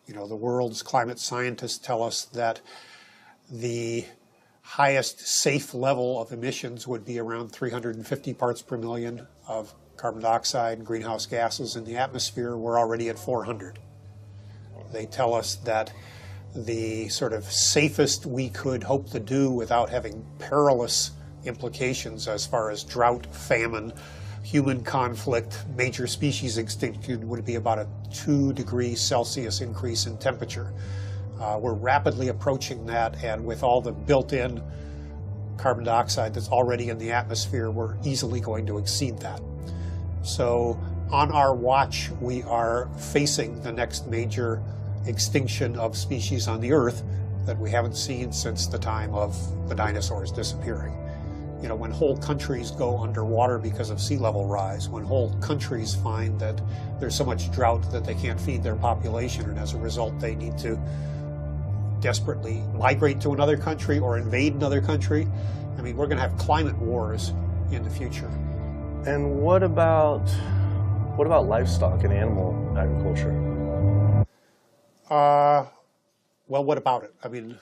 You know, the world's climate scientists tell us that the highest safe level of emissions would be around 350 parts per million of carbon dioxide and greenhouse gases in the atmosphere. We're already at 400. They tell us that the sort of safest we could hope to do without having perilous implications as far as drought, famine, human conflict, major species extinction would be about a 2 degrees Celsius increase in temperature. We're rapidly approaching that, and with all the built-in carbon dioxide that's already in the atmosphere, we're easily going to exceed that. So on our watch, we are facing the next major extinction of species on the Earth that we haven't seen since the time of the dinosaurs disappearing. You know, when whole countries go underwater because of sea level rise, when whole countries find that there's so much drought that they can't feed their population, and as a result they need to desperately migrate to another country or invade another country. I mean, we're going to have climate wars in the future. And what about livestock and animal agriculture? Well, what about it? I mean,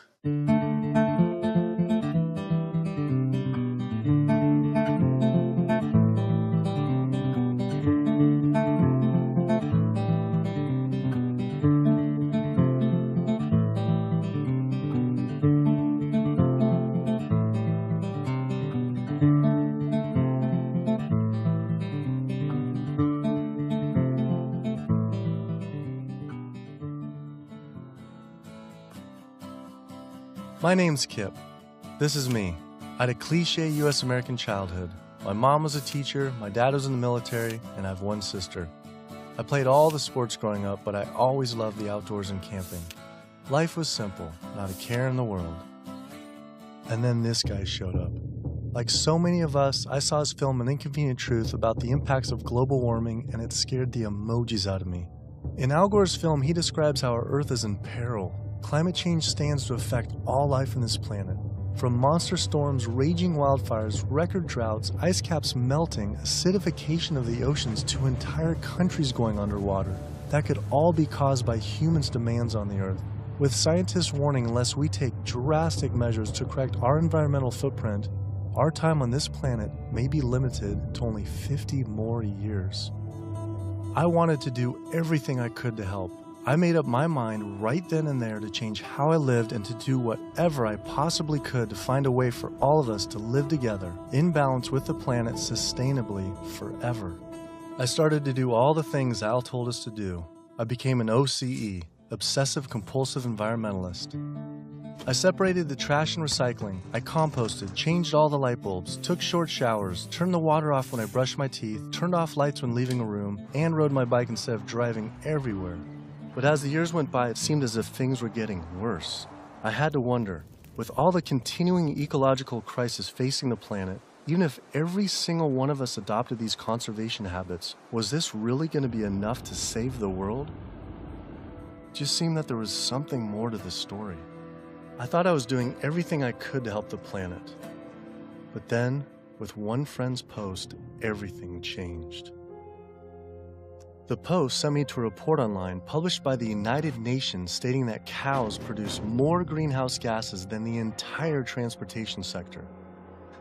My name's Kip. This is me. I had a cliche U.S. American childhood. My mom was a teacher, my dad was in the military, and I have one sister. I played all the sports growing up, but I always loved the outdoors and camping. Life was simple, not a care in the world. And then this guy showed up. Like so many of us, I saw his film An Inconvenient Truth about the impacts of global warming, and it scared the emojis out of me. In Al Gore's film, he describes how our Earth is in peril. Climate change stands to affect all life on this planet. From monster storms, raging wildfires, record droughts, ice caps melting, acidification of the oceans, to entire countries going underwater. That could all be caused by humans' demands on the Earth. With scientists warning unless we take drastic measures to correct our environmental footprint, our time on this planet may be limited to only 50 more years. I wanted to do everything I could to help. I made up my mind right then and there to change how I lived and to do whatever I possibly could to find a way for all of us to live together, in balance with the planet sustainably forever. I started to do all the things Al told us to do. I became an OCE, Obsessive Compulsive Environmentalist. I separated the trash and recycling, I composted, changed all the light bulbs, took short showers, turned the water off when I brushed my teeth, turned off lights when leaving a room, and rode my bike instead of driving everywhere. But as the years went by, it seemed as if things were getting worse. I had to wonder, with all the continuing ecological crisis facing the planet, even if every single one of us adopted these conservation habits, was this really going to be enough to save the world? It just seemed that there was something more to the story. I thought I was doing everything I could to help the planet. But then, with one friend's post, everything changed. The post sent me to a report online published by the United Nations stating that cows produce more greenhouse gases than the entire transportation sector.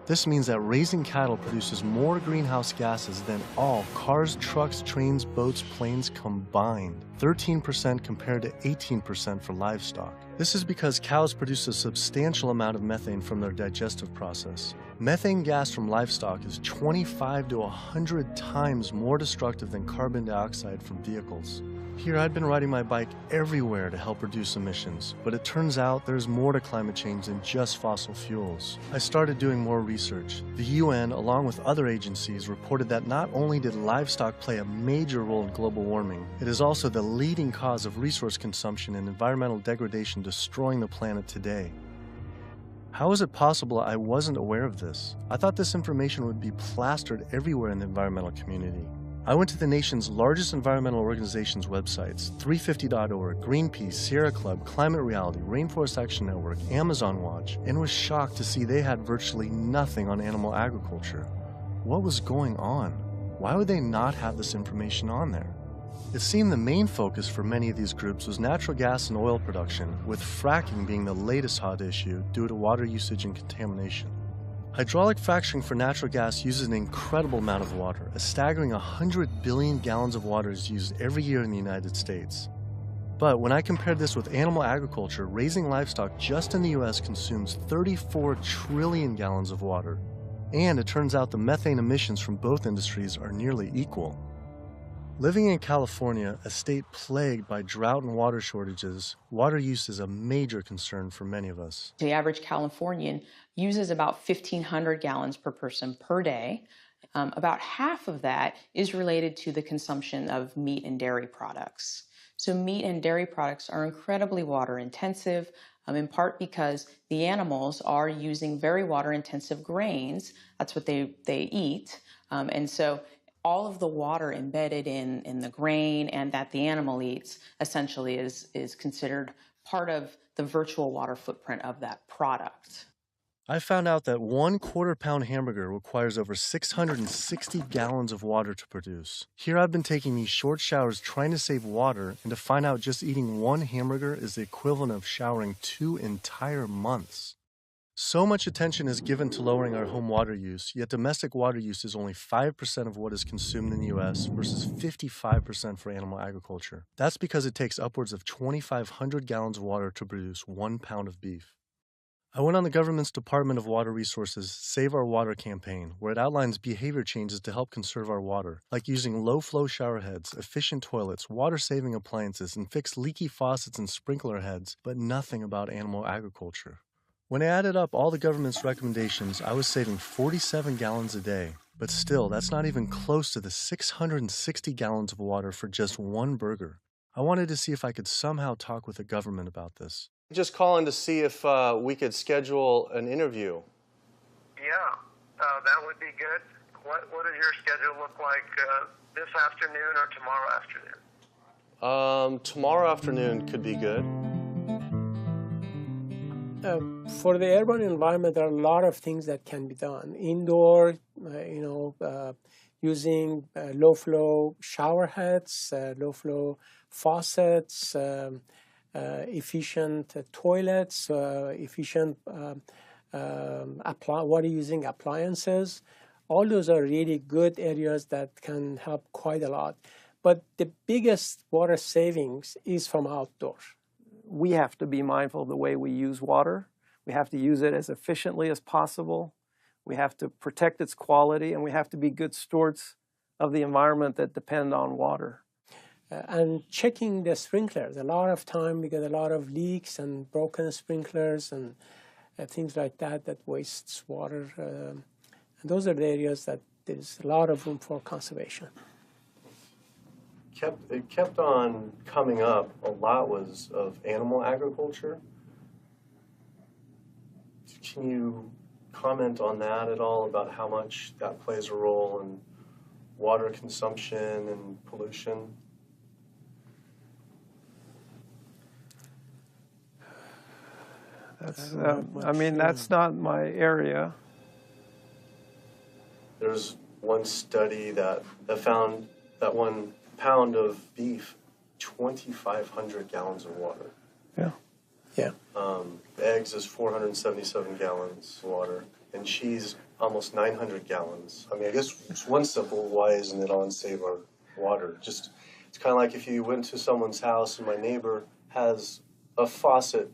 This means that raising cattle produces more greenhouse gases than all cars, trucks, trains, boats, planes combined, 13% compared to 18% for livestock. This is because cows produce a substantial amount of methane from their digestive process. Methane gas from livestock is 25 to 100 times more destructive than carbon dioxide from vehicles. Here I'd been riding my bike everywhere to help reduce emissions, but it turns out there's more to climate change than just fossil fuels. I started doing more research. The UN, along with other agencies, reported that not only did livestock play a major role in global warming, it is also the leading cause of resource consumption and environmental degradation destroying the planet today. How is it possible I wasn't aware of this? I thought this information would be plastered everywhere in the environmental community. I went to the nation's largest environmental organizations' websites, 350.org, Greenpeace, Sierra Club, Climate Reality, Rainforest Action Network, Amazon Watch, and was shocked to see they had virtually nothing on animal agriculture. What was going on? Why would they not have this information on there? It seemed the main focus for many of these groups was natural gas and oil production, with fracking being the latest hot issue due to water usage and contamination. Hydraulic fracturing for natural gas uses an incredible amount of water. A staggering 100 billion gallons of water is used every year in the United States. But when I compared this with animal agriculture, raising livestock just in the US consumes 34 trillion gallons of water. And it turns out the methane emissions from both industries are nearly equal. Living in California, a state plagued by drought and water shortages, water use is a major concern for many of us. The average Californian uses about 1,500 gallons per person per day. About half of that is related to the consumption of meat and dairy products. So meat and dairy products are incredibly water intensive, in part because the animals are using very water intensive grains. That's what they eat. And so all of the water embedded in the grain and that the animal eats essentially is considered part of the virtual water footprint of that product. I found out that 1/4 pound hamburger requires over 660 gallons of water to produce. Here I've been taking these short showers trying to save water, and to find out just eating one hamburger is the equivalent of showering 2 entire months. So much attention is given to lowering our home water use, yet domestic water use is only 5% of what is consumed in the US versus 55% for animal agriculture. That's because it takes upwards of 2,500 gallons of water to produce 1 pound of beef. I went on the government's Department of Water Resources' Save Our Water campaign, where it outlines behavior changes to help conserve our water, like using low-flow shower heads, efficient toilets, water-saving appliances, and fix leaky faucets and sprinkler heads, but nothing about animal agriculture. When I added up all the government's recommendations, I was saving 47 gallons a day. But still, that's not even close to the 660 gallons of water for just one burger. I wanted to see if I could somehow talk with the government about this. Just calling to see if we could schedule an interview. Yeah, that would be good. What does your schedule look like this afternoon or tomorrow afternoon? Tomorrow afternoon could be good. For the urban environment, there are a lot of things that can be done. Indoor, using low-flow shower heads, low-flow faucets, efficient toilets, efficient water using appliances. All those are really good areas that can help quite a lot. But the biggest water savings is from outdoors. We have to be mindful of the way we use water. We have to use it as efficiently as possible. We have to protect its quality, and we have to be good stewards of the environment that depend on water. And checking the sprinklers. A lot of time we get a lot of leaks and broken sprinklers and things like that wastes water. And those are the areas that there's a lot of room for conservation. It kept on coming up. A lot was of animal agriculture. Can you comment on that at all, about how much that plays a role in water consumption and pollution? That's, that's not my area. There's one study that found that 1 pound of beef, 2,500 gallons of water. Yeah. Yeah. Eggs is 477 gallons of water, and cheese almost 900 gallons. I mean, I guess it's one simple, why isn't it on Save Our Water? Just, it's kind of like if you went to someone's house and my neighbor has a faucet,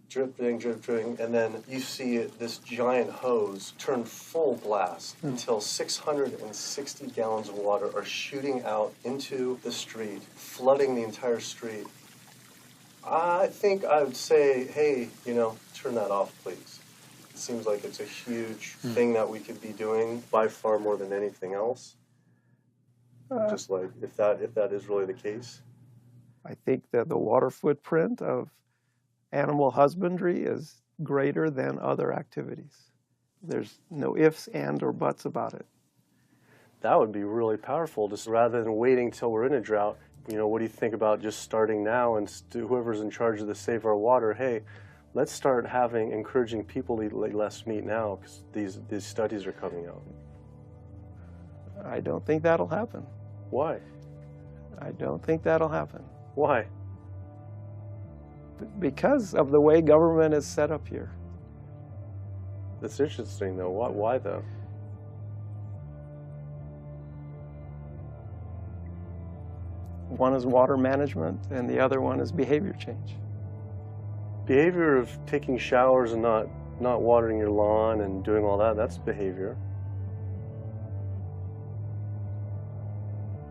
dripping, and then you see this giant hose turn full blast until 660 gallons of water are shooting out into the street, flooding the entire street. I think I would say, hey, turn that off, please. It seems like it's a huge thing that we could be doing by far more than anything else. Just like, if that is really the case. I think that the water footprint of animal husbandry is greater than other activities. There's no ifs, and, or buts about it. That would be really powerful, just rather than waiting till we're in a drought. What do you think about just starting now, and whoever's in charge of the Save Our Water, hey, let's start encouraging people to eat less meat now, because these studies are coming out. I don't think that'll happen. Why? I don't think that'll happen. Why? Because of the way government is set up here. That's interesting, though. Why though? One is water management, and the other one is behavior change. Behavior of taking showers and not watering your lawn and doing all that, that's behavior.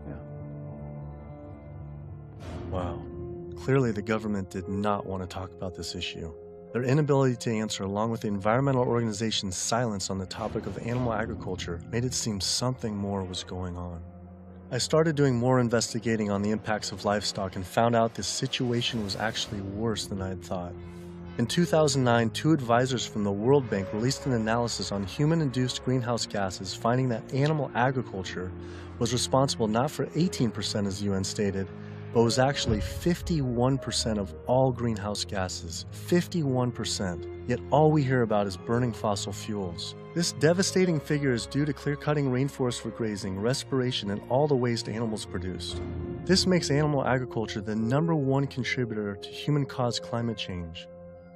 Yeah. Wow. Clearly, the government did not want to talk about this issue. Their inability to answer, along with the environmental organization's silence on the topic of animal agriculture, made it seem something more was going on. I started doing more investigating on the impacts of livestock and found out the situation was actually worse than I had thought. In 2009, 2 advisors from the World Bank released an analysis on human-induced greenhouse gases, finding that animal agriculture was responsible not for 18%, as the UN stated, but was actually 51% of all greenhouse gases. 51%. Yet all we hear about is burning fossil fuels. This devastating figure is due to clear-cutting rainforests for grazing, respiration, and all the waste animals produce. This makes animal agriculture the #1 contributor to human-caused climate change.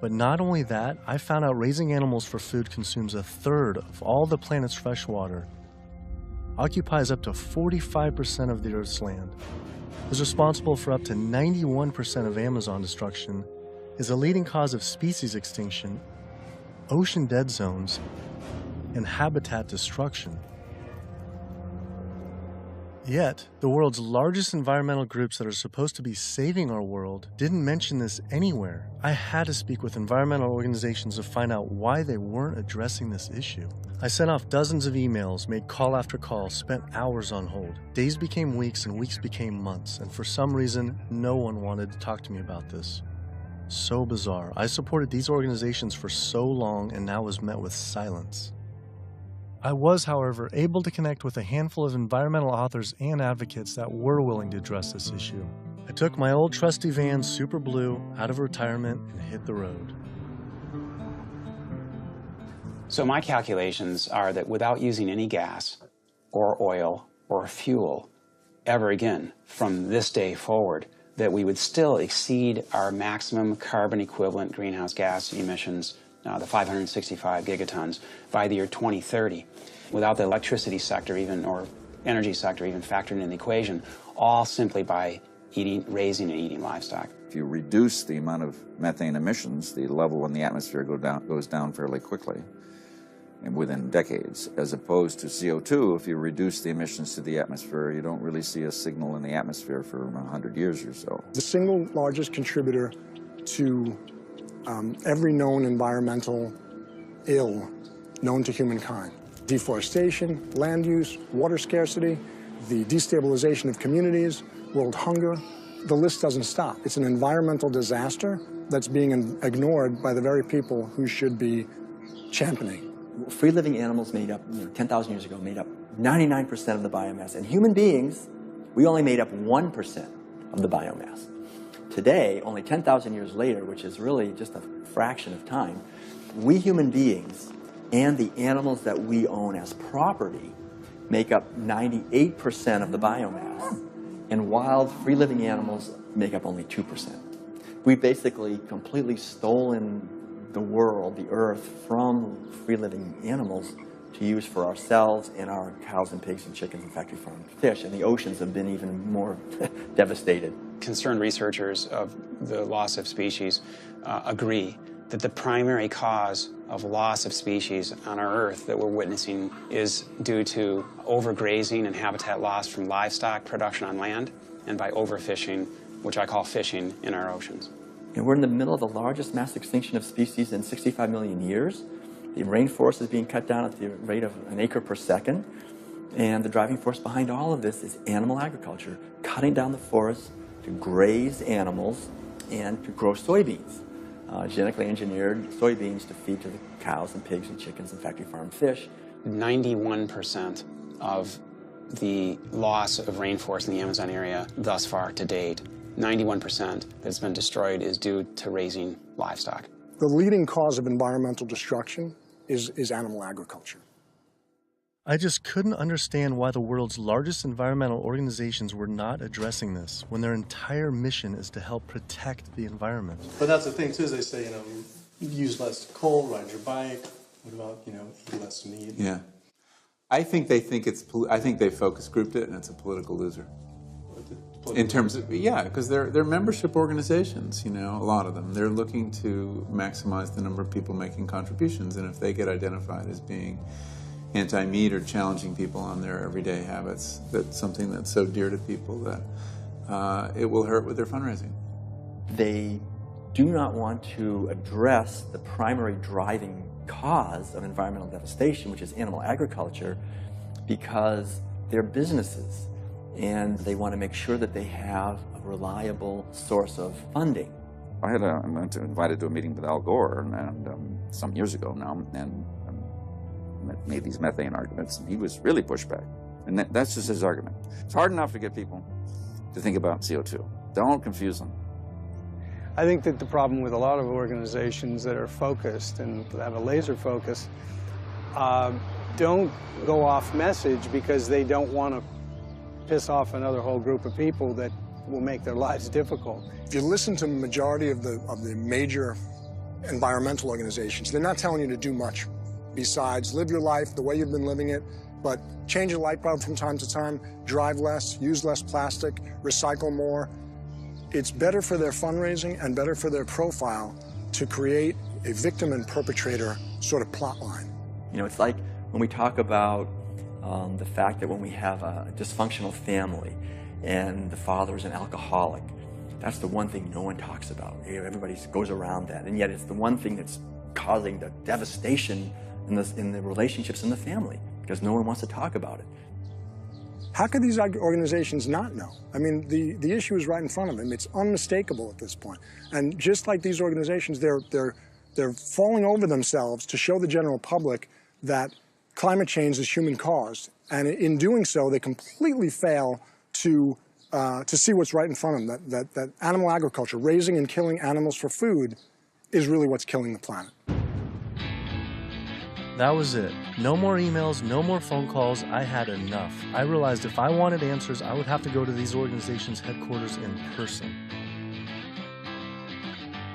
But not only that, I found out raising animals for food consumes 1/3 of all the planet's fresh water, occupies up to 45% of the Earth's land, is responsible for up to 91% of Amazon destruction, is a leading cause of species extinction, ocean dead zones, and habitat destruction. Yet, the world's largest environmental groups that are supposed to be saving our world didn't mention this anywhere. I had to speak with environmental organizations to find out why they weren't addressing this issue. I sent off dozens of emails, made call after call, spent hours on hold. Days became weeks and weeks became months, and for some reason, no one wanted to talk to me about this. So bizarre. I supported these organizations for so long and now was met with silence. I was, however, able to connect with a handful of environmental authors and advocates that were willing to address this issue. I took my old trusty van, Super Blue, out of retirement and hit the road. So my calculations are that without using any gas or oil or fuel ever again from this day forward, that we would still exceed our maximum carbon equivalent greenhouse gas emissions, the 565 gigatons, by the year 2030, without the electricity sector even, or energy sector even factored in the equation, all simply by raising and eating livestock. If you reduce the amount of methane emissions, the level in the atmosphere goes down fairly quickly, and within decades, as opposed to CO2. If you reduce the emissions to the atmosphere, you don't really see a signal in the atmosphere for 100 years or so. The single largest contributor to every known environmental ill known to humankind: deforestation, land use, water scarcity, the destabilization of communities, world hunger. The list doesn't stop. It's an environmental disaster that's being ignored by the very people who should be championing. Free-living animals made up, 10,000 years ago, made up 99% of the biomass. And human beings, we only made up 1% of the biomass. Today, only 10,000 years later, which is really just a fraction of time, we human beings and the animals that we own as property make up 98% of the biomass. And wild, free-living animals make up only 2%. We've basically completely stolen the world, the earth, from free-living animals to use for ourselves and our cows and pigs and chickens and factory farmed fish. And the oceans have been even more devastated. Concerned researchers of the loss of species agree that the primary cause of loss of species on our Earth that we're witnessing is due to overgrazing and habitat loss from livestock production on land, and by overfishing, which I call fishing, in our oceans. And we're in the middle of the largest mass extinction of species in 65 million years. The rainforest is being cut down at the rate of an acre per second. And the driving force behind all of this is animal agriculture, cutting down the forest to graze animals and to grow soybeans, genetically engineered soybeans to feed to the cows and pigs and chickens and factory farmed fish. 91% of the loss of rainforest in the Amazon area thus far to date, 91% that's been destroyed, is due to raising livestock. The leading cause of environmental destruction is animal agriculture. I just couldn't understand why the world's largest environmental organizations were not addressing this when their entire mission is to help protect the environment. But that's the thing too, is they say, use less coal, ride your bike. What about, eat less meat? Yeah. I think they focus grouped it and it's a political loser. In terms of, because they're membership organizations, a lot of them. They're looking to maximize the number of people making contributions, and if they get identified as being anti-meat or challenging people on their everyday habits, that's something that's so dear to people that it will hurt with their fundraising. They do not want to address the primary driving cause of environmental devastation, which is animal agriculture, because they're businesses and they want to make sure that they have a reliable source of funding. I went invited to a meeting with Al Gore and some years ago now, and made these methane arguments, and he was really pushed back. And that's just his argument. It's hard enough to get people to think about CO2. Don't confuse them. I think that the problem with a lot of organizations that are focused and have a laser focus don't go off message because they don't want to piss off another whole group of people that will make their lives difficult. If you listen to the majority of the major environmental organizations, they're not telling you to do much besides live your life the way you've been living it, but change your light bulb from time to time, drive less, use less plastic, recycle more. It's better for their fundraising and better for their profile to create a victim and perpetrator sort of plot line. It's like when we talk about the fact that when we have a dysfunctional family and the father is an alcoholic, that's the one thing no one talks about. Everybody goes around that, and yet it's the one thing that's causing the devastation in the relationships in the family, because no one wants to talk about it. How could these organizations not know? I mean, the issue is right in front of them. It's unmistakable at this point. And just like these organizations, they're falling over themselves to show the general public that climate change is human caused. And in doing so, they completely fail to see what's right in front of them, that animal agriculture, raising and killing animals for food, is really what's killing the planet. That was it. No more emails, no more phone calls. I had enough. I realized if I wanted answers, I would have to go to these organizations' headquarters in person.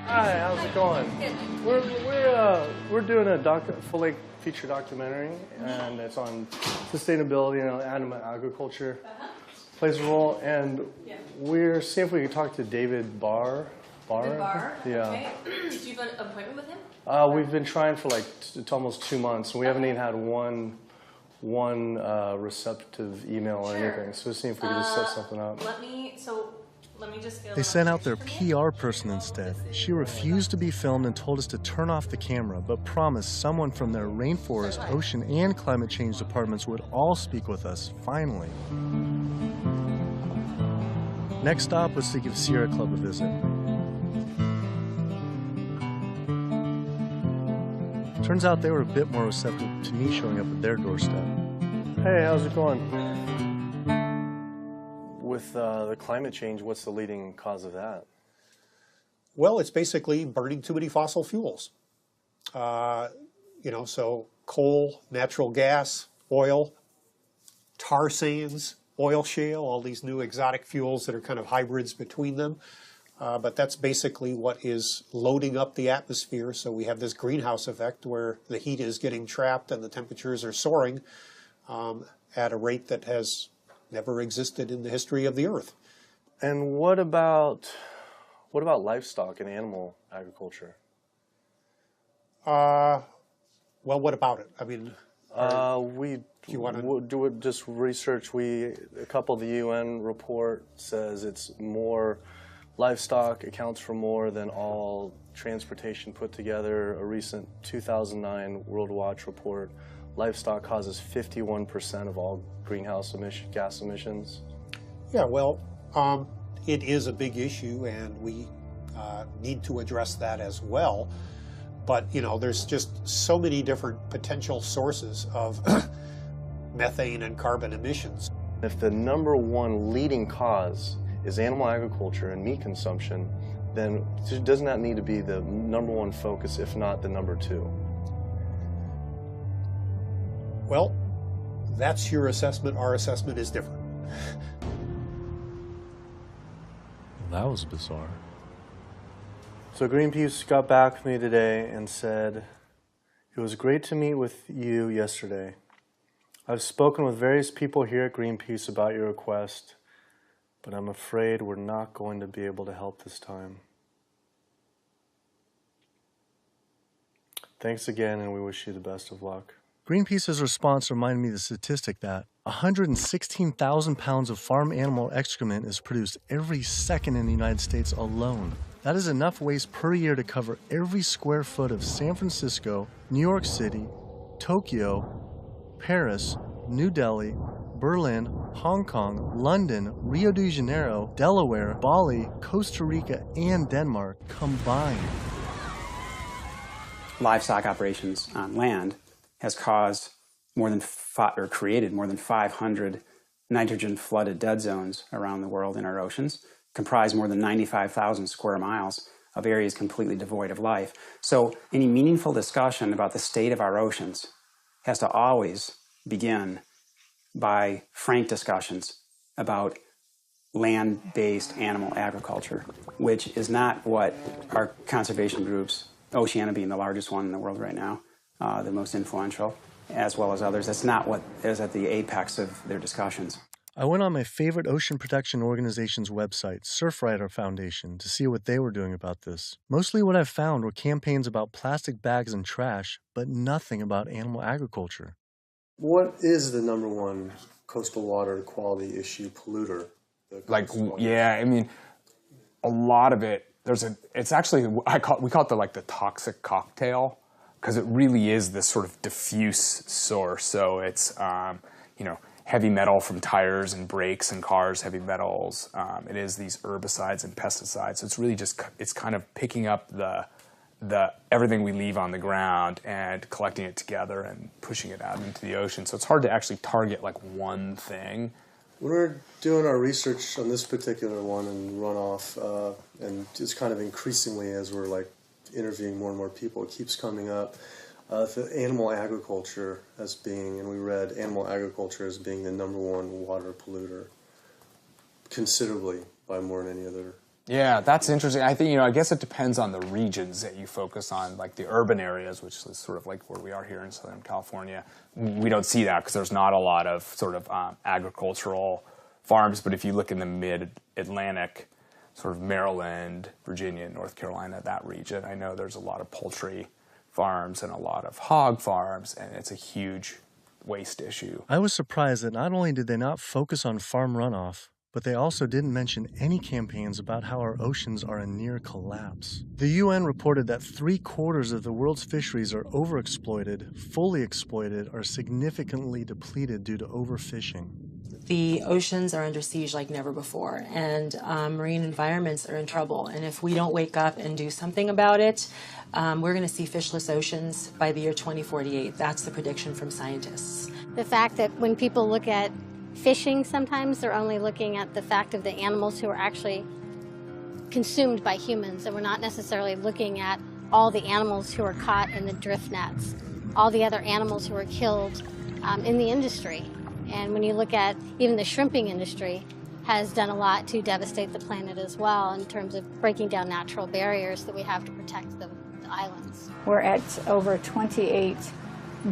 Hi, how's it going? We're doing a full-length feature documentary, and it's on sustainability and animal agriculture plays a role. And we're seeing if we can talk to David Barr. Yeah. Okay. Do you have an appointment with him? We've been trying for almost 2 months, and we haven't even had one receptive email or anything. So we're seeing if we can just set something up. Let me just fill They sent out their PR person instead. She refused to be filmed and told us to turn off the camera, but promised someone from their rainforest, ocean, and climate change departments would all speak with us, finally. Next stop was to give Sierra Club a visit. Turns out they were a bit more receptive to me showing up at their doorstep. Hey, how's it going? With the climate change, what's the leading cause of that? Well, it's basically burning too many fossil fuels. So coal, natural gas, oil, tar sands, oil shale, all these new exotic fuels that are kind of hybrids between them. But that's basically what is loading up the atmosphere. So we have this greenhouse effect where the heat is getting trapped and the temperatures are soaring at a rate that has never existed in the history of the Earth. And what about livestock and animal agriculture? Well, what about it? I mean, we do just research. A couple of the UN report says it's more. Livestock accounts for more than all transportation put together. A recent 2009 World Watch report, livestock causes 51% of all greenhouse gas emissions. Yeah, well, it is a big issue, and we need to address that as well. But, there's just so many different potential sources of methane and carbon emissions. If the number one leading cause is animal agriculture and meat consumption, then doesn't that need to be the number one focus, if not the number two? Well, That's your assessment. Our assessment is different. That was bizarre. So Greenpeace got back with me today and said, "It was great to meet with you yesterday. I've spoken with various people here at Greenpeace about your request, but I'm afraid we're not going to be able to help this time. Thanks again, and we wish you the best of luck." Greenpeace's response reminded me of the statistic that 116,000 pounds of farm animal excrement is produced every second in the United States alone. That is enough waste per year to cover every square foot of San Francisco, New York City, Tokyo, Paris, New Delhi, Berlin, Hong Kong, London, Rio de Janeiro, Delaware, Bali, Costa Rica, and Denmark combined. Livestock operations on land has caused created more than 500 nitrogen-flooded dead zones around the world in our oceans, comprise more than 95,000 square miles of areas completely devoid of life. So any meaningful discussion about the state of our oceans has to always begin by frank discussions about land-based animal agriculture, which is not what our conservation groups, Oceana being the largest one in the world right now, the most influential, as well as others, that's not what is at the apex of their discussions. I went on my favorite ocean protection organization's website, Surfrider Foundation, to see what they were doing about this. Mostly what I found were campaigns about plastic bags and trash, but nothing about animal agriculture. What is the number one coastal water quality issue polluter? I mean, a lot of it, it's actually, we call it the toxic cocktail, because it really is this sort of diffuse source. So it's, heavy metal from tires and brakes and cars, heavy metals. It is these herbicides and pesticides. So it's really just, it's kind of picking up the everything we leave on the ground and collecting it together and pushing it out into the ocean. So it's hard to actually target one thing. When we're doing our research on this particular one and runoff, and just kind of increasingly as we're interviewing more and more people, it keeps coming up. The animal agriculture as being, and we read animal agriculture as being the number one water polluter, considerably by more than any other. Yeah, that's interesting. I think, I guess it depends on the regions that you focus on, like the urban areas, which is sort of like where we are here in Southern California. We don't see that because there's not a lot of sort of agricultural farms. But if you look in the mid-Atlantic, sort of Maryland, Virginia, North Carolina, that region, I know there's a lot of poultry farms and a lot of hog farms, and it's a huge waste issue. I was surprised that not only did they not focus on farm runoff, but they also didn't mention any campaigns about how our oceans are in near collapse. The UN reported that 3/4 of the world's fisheries are overexploited, fully exploited, or significantly depleted due to overfishing. The oceans are under siege like never before, and marine environments are in trouble. And if we don't wake up and do something about it, we're going to see fishless oceans by the year 2048. That's the prediction from scientists. The fact that when people look at fishing, sometimes they're only looking at the fact of the animals who are actually consumed by humans, and we're not necessarily looking at all the animals who are caught in the drift nets, all the other animals who are killed in the industry. And when you look at even the shrimping industry has done a lot to devastate the planet as well in terms of breaking down natural barriers that we have to protect the islands. We're at over 28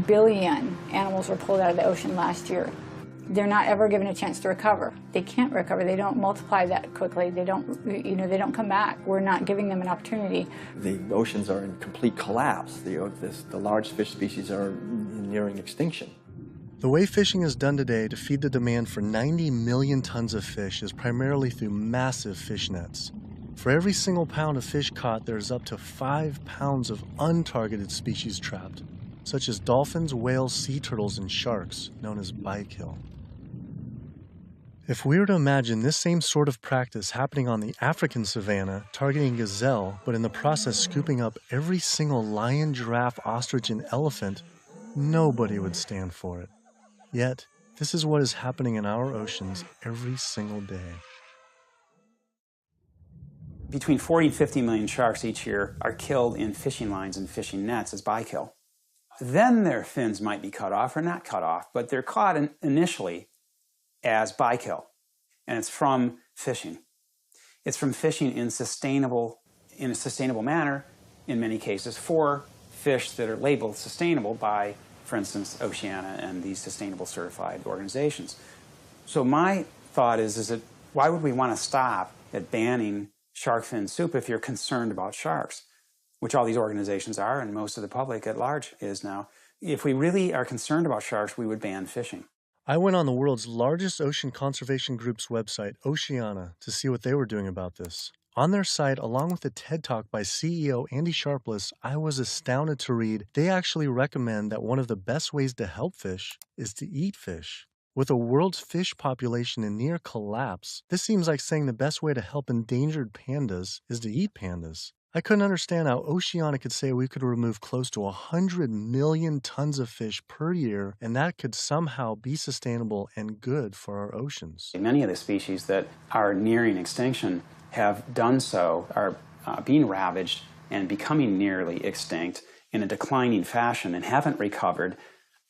billion animals were pulled out of the ocean last year. They're not ever given a chance to recover. They can't recover. They don't multiply that quickly. They don't, they don't come back. We're not giving them an opportunity. The oceans are in complete collapse. The large fish species are nearing extinction. The way fishing is done today to feed the demand for 90 million tons of fish is primarily through massive fish nets. For every single pound of fish caught, there's up to 5 pounds of untargeted species trapped, such as dolphins, whales, sea turtles, and sharks, known as bykill. If we were to imagine this same sort of practice happening on the African savanna, targeting gazelle, but in the process scooping up every single lion, giraffe, ostrich, and elephant, nobody would stand for it. Yet, this is what is happening in our oceans every single day. Between 40 and 50 million sharks each year are killed in fishing lines and fishing nets as bykill. then their fins might be cut off or not cut off, but they're caught initially as bykill. And it's from fishing. It's from fishing in a sustainable manner, in many cases, for fish that are labeled sustainable by, for instance, Oceana and these sustainable certified organizations. So my thought is that why would we want to stop at banning shark fin soup if you're concerned about sharks, which all these organizations are and most of the public at large is now. If we really are concerned about sharks, we would ban fishing. I went on the world's largest ocean conservation group's website, Oceana, to see what they were doing about this. On their site, along with a TED Talk by CEO Andy Sharpless, I was astounded to read they actually recommend that one of the best ways to help fish is to eat fish. With the world's fish population in near collapse, this seems like saying the best way to help endangered pandas is to eat pandas. I couldn't understand how Oceana could say we could remove close to 100 million tons of fish per year, and that could somehow be sustainable and good for our oceans. Many of the species that are nearing extinction have done so, are being ravaged and becoming nearly extinct in a declining fashion and haven't recovered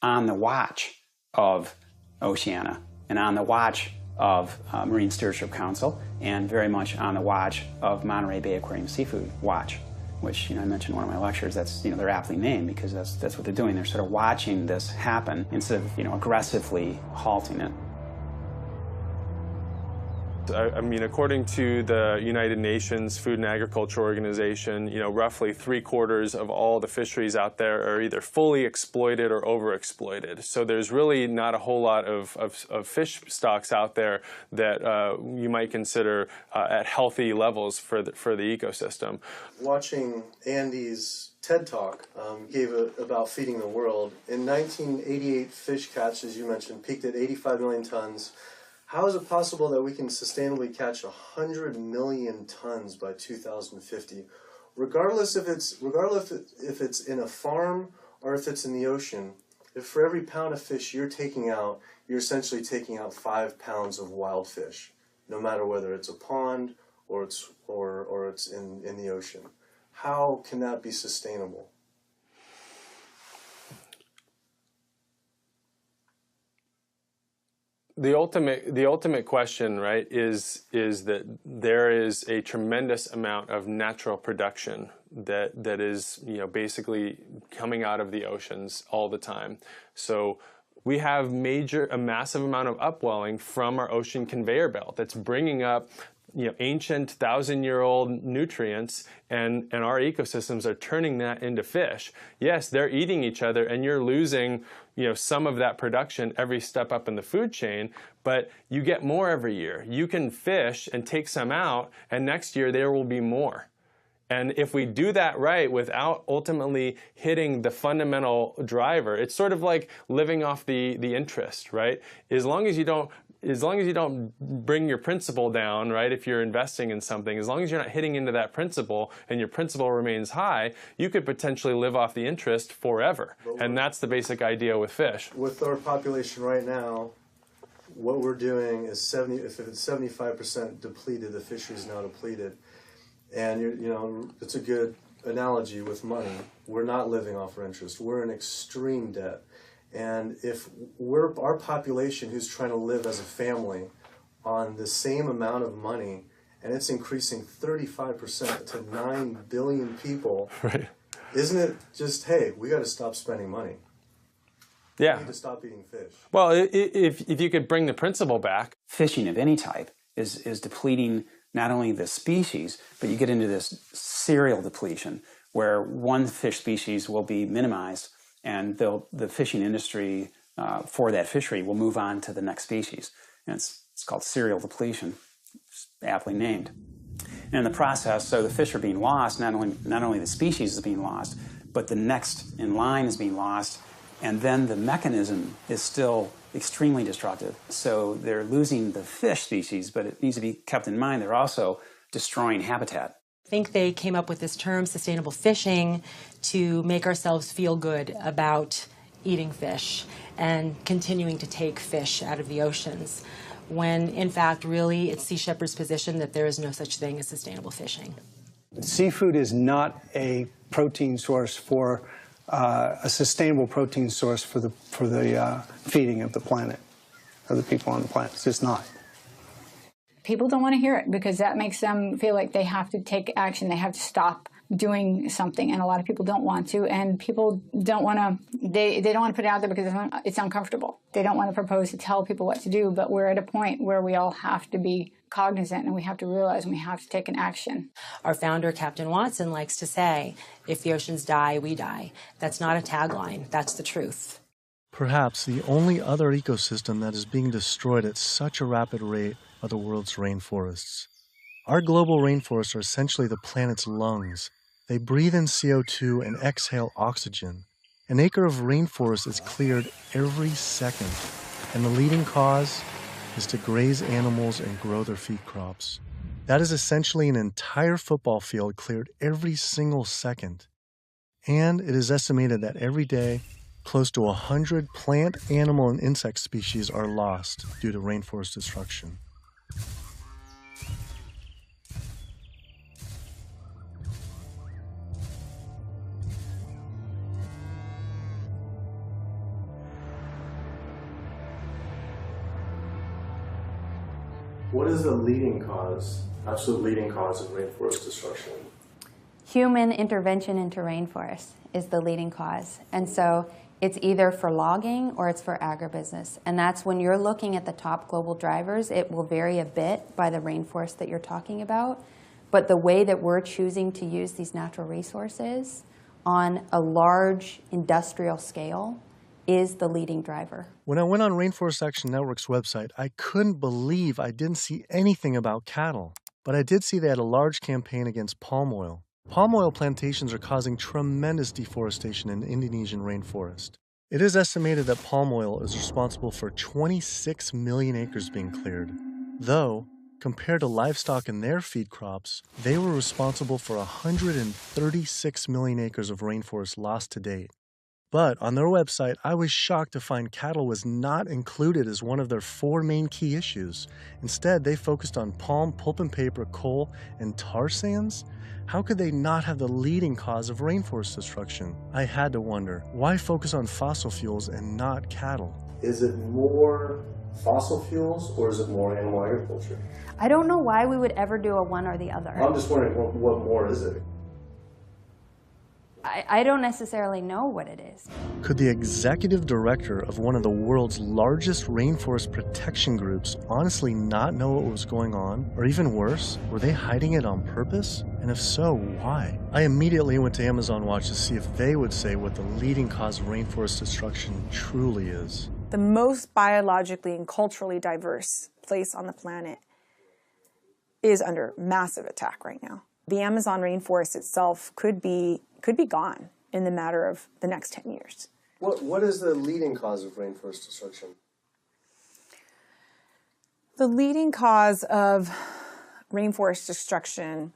on the watch of Oceana and on the watch of Marine Stewardship Council and very much on the watch of Monterey Bay Aquarium Seafood Watch, which I mentioned in one of my lectures. That's they're aptly named because that's what they're doing. They're sort of watching this happen instead of aggressively halting it. I mean, according to the United Nations Food and Agriculture Organization, roughly 3/4 of all the fisheries out there are either fully exploited or overexploited. So there's really not a whole lot of fish stocks out there that you might consider at healthy levels for the ecosystem. Watching Andy's TED Talk about feeding the world, in 1988 fish catch, as you mentioned, peaked at 85 million tons. How is it possible that we can sustainably catch 100 million tons by 2050, regardless if it's in a farm or if it's in the ocean? If for every pound of fish you're taking out, you're essentially taking out 5 pounds of wild fish, no matter whether it's a pond or it's in the ocean. How can that be sustainable? The ultimate question, right, is that there is a tremendous amount of natural production that is basically coming out of the oceans all the time. So we have a massive amount of upwelling from our ocean conveyor belt that's bringing up ancient 1,000-year-old nutrients, and our ecosystems are turning that into fish. Yes, they're eating each other, and you're losing some of that production every step up in the food chain, but you get more every year. You can fish and take some out, and next year there will be more. And if we do that right without ultimately hitting the fundamental driver, it's sort of like living off the interest, right? As long as you don't bring your principal down, right, if you're investing in something, as long as you're not hitting into that principal and your principal remains high, you could potentially live off the interest forever. And that's the basic idea with fish. With our population right now, what we're doing is if it's 75% depleted, the fishery is now depleted. And it's a good analogy with money. We're not living off our interest. We're in extreme debt. And if our population who's trying to live as a family on the same amount of money, and it's increasing 35% to 9 billion people, right. Isn't it just, hey, we got to stop spending money? Yeah. We need to stop eating fish. Well, if you could bring the principle back. Fishing of any type is depleting not only the species, but you get into this serial depletion where one fish species will be minimized and the fishing industry for that fishery will move on to the next species. And it's called serial depletion, it's aptly named. And in the process, so the fish are being lost, not only the species is being lost, but the next in line is being lost, and then the mechanism is still extremely destructive. So they're losing the fish species, but it needs to be kept in mind they're also destroying habitat. I think they came up with this term, sustainable fishing, to make ourselves feel good about eating fish and continuing to take fish out of the oceans, when in fact really it's Sea Shepherd's position that there is no such thing as sustainable fishing. Seafood is not a protein source for a sustainable protein source for the feeding of the planet, of the people on the planet. It's just not. People don't want to hear it because that makes them feel like they have to take action. They have to stop doing something, and a lot of people don't want to, and people don't want to, they don't want to put it out there because it's uncomfortable. They don't want to propose to tell people what to do, but we're at a point where we all have to be cognizant and we have to realize and we have to take an action. Our founder, Captain Watson, likes to say, if the oceans die, we die. That's not a tagline, that's the truth. Perhaps the only other ecosystem that is being destroyed at such a rapid rate are the world's rainforests. Our global rainforests are essentially the planet's lungs. They breathe in CO2 and exhale oxygen. An acre of rainforest is cleared every second, and the leading cause is to graze animals and grow their feed crops. That is essentially an entire football field cleared every single second. And it is estimated that every day, close to 100 plant, animal, and insect species are lost due to rainforest destruction. What is the leading cause, absolute leading cause of rainforest destruction? Human intervention into rainforests is the leading cause. And so it's either for logging or it's for agribusiness. And that's when you're looking at the top global drivers, it will vary a bit by the rainforest that you're talking about. But the way that we're choosing to use these natural resources on a large industrial scale is the leading driver. When I went on Rainforest Action Network's website, I couldn't believe I didn't see anything about cattle. But I did see they had a large campaign against palm oil. Palm oil plantations are causing tremendous deforestation in the Indonesian rainforest. It is estimated that palm oil is responsible for 26 million acres being cleared. Though, compared to livestock and their feed crops, they were responsible for 136 million acres of rainforest lost to date. But on their website, I was shocked to find cattle was not included as one of their 4 main key issues. Instead, they focused on palm, pulp and paper, coal, and tar sands. How could they not have the leading cause of rainforest destruction? I had to wonder, why focus on fossil fuels and not cattle? Is it more fossil fuels or is it more animal agriculture? I don't know why we would ever do a one or the other. I'm just wondering, what more is it? I don't necessarily know what it is. Could the executive director of one of the world's largest rainforest protection groups honestly not know what was going on? Or even worse, were they hiding it on purpose? And if so, why? I immediately went to Amazon Watch to see if they would say what the leading cause of rainforest destruction truly is. The most biologically and culturally diverse place on the planet is under massive attack right now. The Amazon rainforest itself could be gone in the matter of the next 10 years. What is the leading cause of rainforest destruction? The leading cause of rainforest destruction,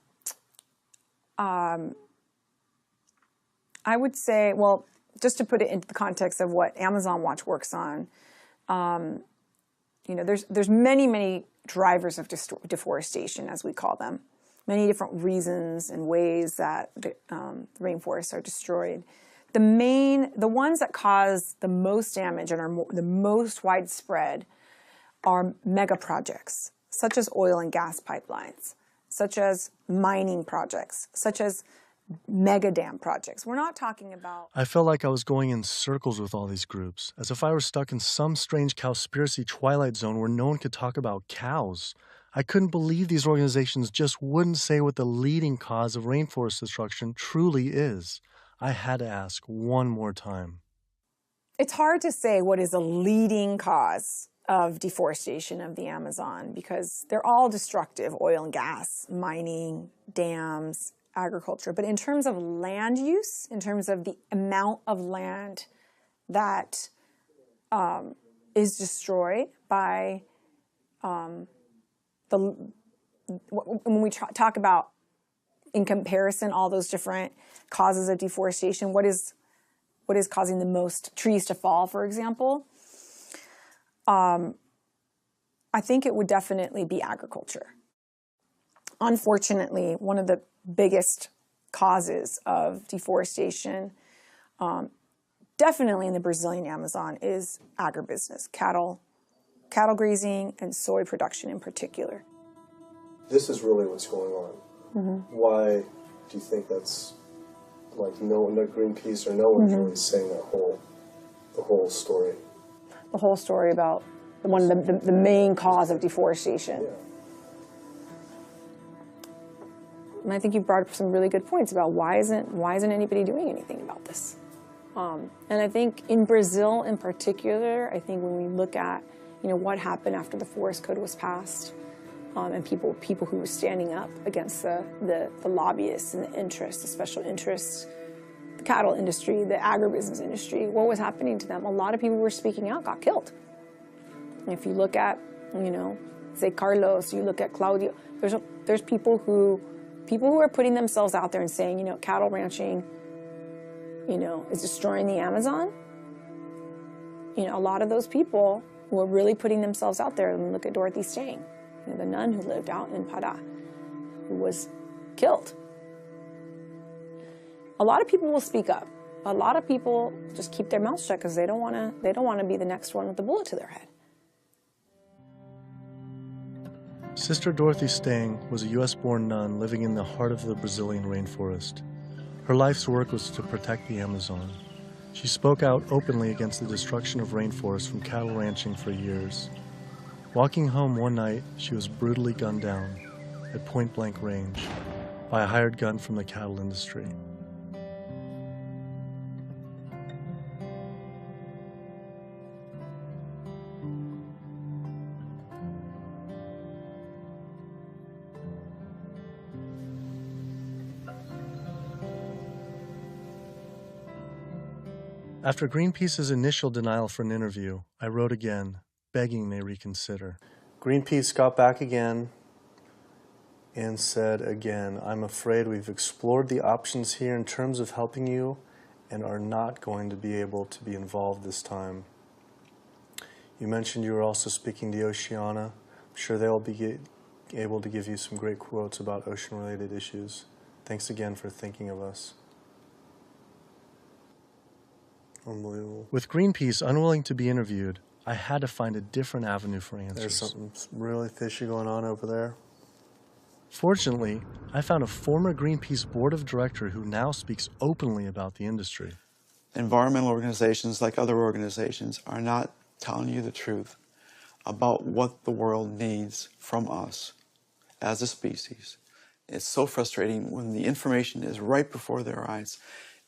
I would say, well, just to put it into the context of what Amazon Watch works on, there's many drivers of deforestation, as we call them. Many different reasons and ways that the rainforests are destroyed. The ones that cause the most damage and are the most widespread are mega projects, such as oil and gas pipelines, such as mining projects, such as mega dam projects. We're not talking about... I felt like I was going in circles with all these groups, as if I were stuck in some strange cowspiracy twilight zone where no one could talk about cows. I couldn't believe these organizations just wouldn't say what the leading cause of rainforest destruction truly is. I had to ask one more time. It's hard to say what is the leading cause of deforestation of the Amazon because they're all destructive: oil and gas, mining, dams, agriculture. But in terms of land use, in terms of the amount of land that is destroyed by when we talk about, in comparison, all those different causes of deforestation, what is causing the most trees to fall, for example? I think it would definitely be agriculture. Unfortunately, one of the biggest causes of deforestation definitely in the Brazilian Amazon is agribusiness, cattle grazing, and soy production in particular. This is really what's going on. Why do you think that's like no Greenpeace or no one's really saying the whole story? The whole story about the main cause of deforestation. Yeah. And I think you brought up some really good points about why isn't anybody doing anything about this? And I think in Brazil in particular, I think when we look at what happened after the Forest Code was passed, and people who were standing up against the lobbyists and the interests, the special interests, the cattle industry, the agribusiness industry, what was happening to them? A lot of people who were speaking out got killed. And if you look at, say Carlos, you look at Claudio, there's people who are putting themselves out there and saying, cattle ranching, is destroying the Amazon. A lot of those people who are really putting themselves out there, and look at Dorothy Stang, the nun who lived out in Pará, who was killed. A lot of people will speak up. A lot of people just keep their mouths shut because they don't want to be the next one with the bullet to their head. Sister Dorothy Stang was a U.S.-born nun living in the heart of the Brazilian rainforest. Her life's work was to protect the Amazon. She spoke out openly against the destruction of rainforests from cattle ranching for years. Walking home one night, she was brutally gunned down at point-blank range by a hired gun from the cattle industry. After Greenpeace's initial denial for an interview, I wrote again, begging they reconsider. Greenpeace got back again and said again, I'm afraid we've explored the options here in terms of helping you and are not going to be able to be involved this time. You mentioned you were also speaking to Oceana. I'm sure they'll be able to give you some great quotes about ocean-related issues. Thanks again for thinking of us. Unbelievable. With Greenpeace unwilling to be interviewed, I had to find a different avenue for answers. There's something really fishy going on over there. Fortunately, I found a former Greenpeace board of director who now speaks openly about the industry. Environmental organizations, like other organizations, are not telling you the truth about what the world needs from us as a species. It's so frustrating when the information is right before their eyes.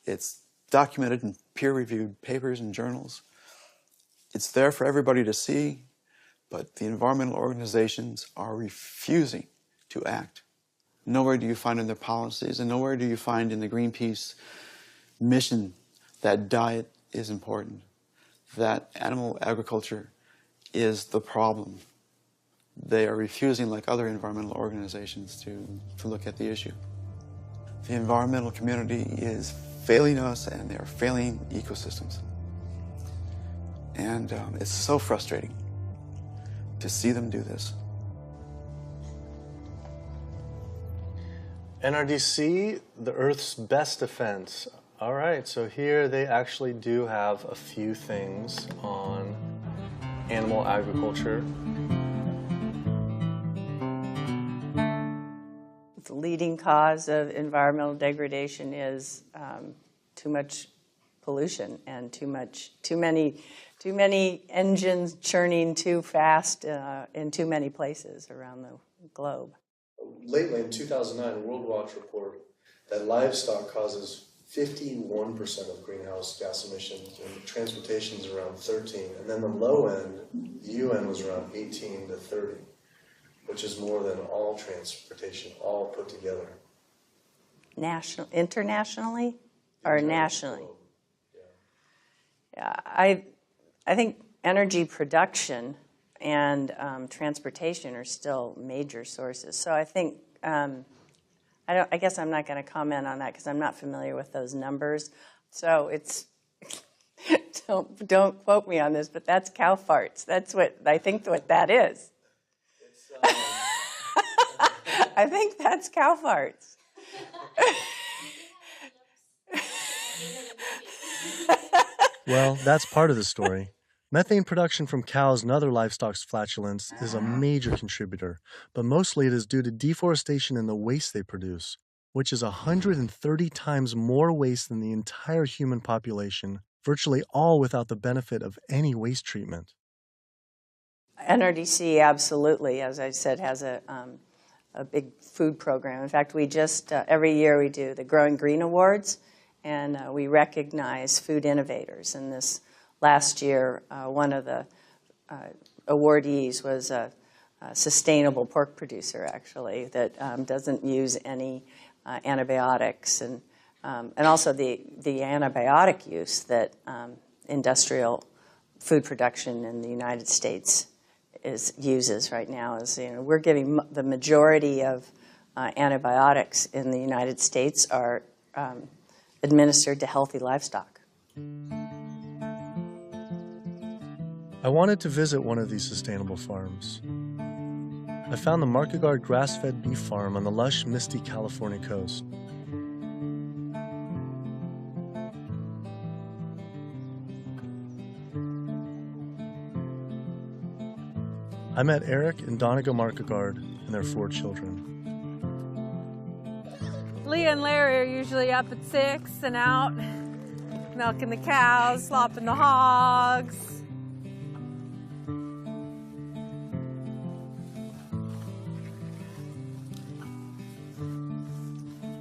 It's documented in peer-reviewed papers and journals. It's there for everybody to see, but the environmental organizations are refusing to act. Nowhere do you find in their policies, and nowhere do you find in the Greenpeace mission that diet is important, that animal agriculture is the problem. They are refusing, like other environmental organizations, to look at the issue. The environmental community is failing us, and they're failing ecosystems. And it's so frustrating to see them do this. NRDC, the Earth's best defense. All right, so here they actually do have a few things on animal agriculture. The leading cause of environmental degradation is too much pollution and too many engines churning too fast in too many places around the globe. Lately, in 2009, a World Watch report that livestock causes 51% of greenhouse gas emissions, and transportation is around 13, and then the low end, the UN was around 18 to 30, which is more than all transportation, all put together. Internationally or nationally? Yeah, I think energy production and transportation are still major sources. So I think I guess I'm not going to comment on that because I'm not familiar with those numbers. So it's don't quote me on this, but that's cow farts. That's what I think what that is. I think that's cow farts. Well, that's part of the story. Methane production from cows and other livestock's flatulence is a major contributor, but mostly it is due to deforestation and the waste they produce, which is 130 times more waste than the entire human population, virtually all without the benefit of any waste treatment. NRDC absolutely, as I said, has a big food program. In fact, we just, every year we do the Growing Green Awards, and we recognize food innovators. And this last year, one of the awardees was a sustainable pork producer, actually, that doesn't use any antibiotics, and also the antibiotic use that industrial food production in the United States uses right now. Is, you know, we're giving the majority of antibiotics in the United States are administered to healthy livestock. I wanted to visit one of these sustainable farms. I found the Market Guard grass-fed beef farm on the lush, misty California coast. I met Eric and Donegal Market Guard and their 4 children. Leah and Larry are usually up at 6 and out, milking the cows, slopping the hogs.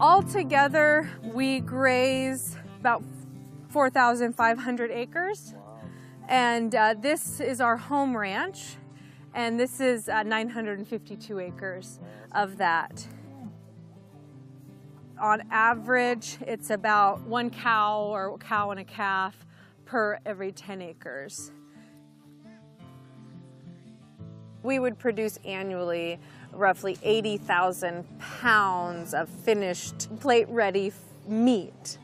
Altogether, we graze about 4,500 acres. And this is our home ranch. And this is 952 acres of that. On average, it's about 1 cow or cow and a calf per every 10 acres. We would produce annually roughly 80,000 pounds of finished plate-ready meat.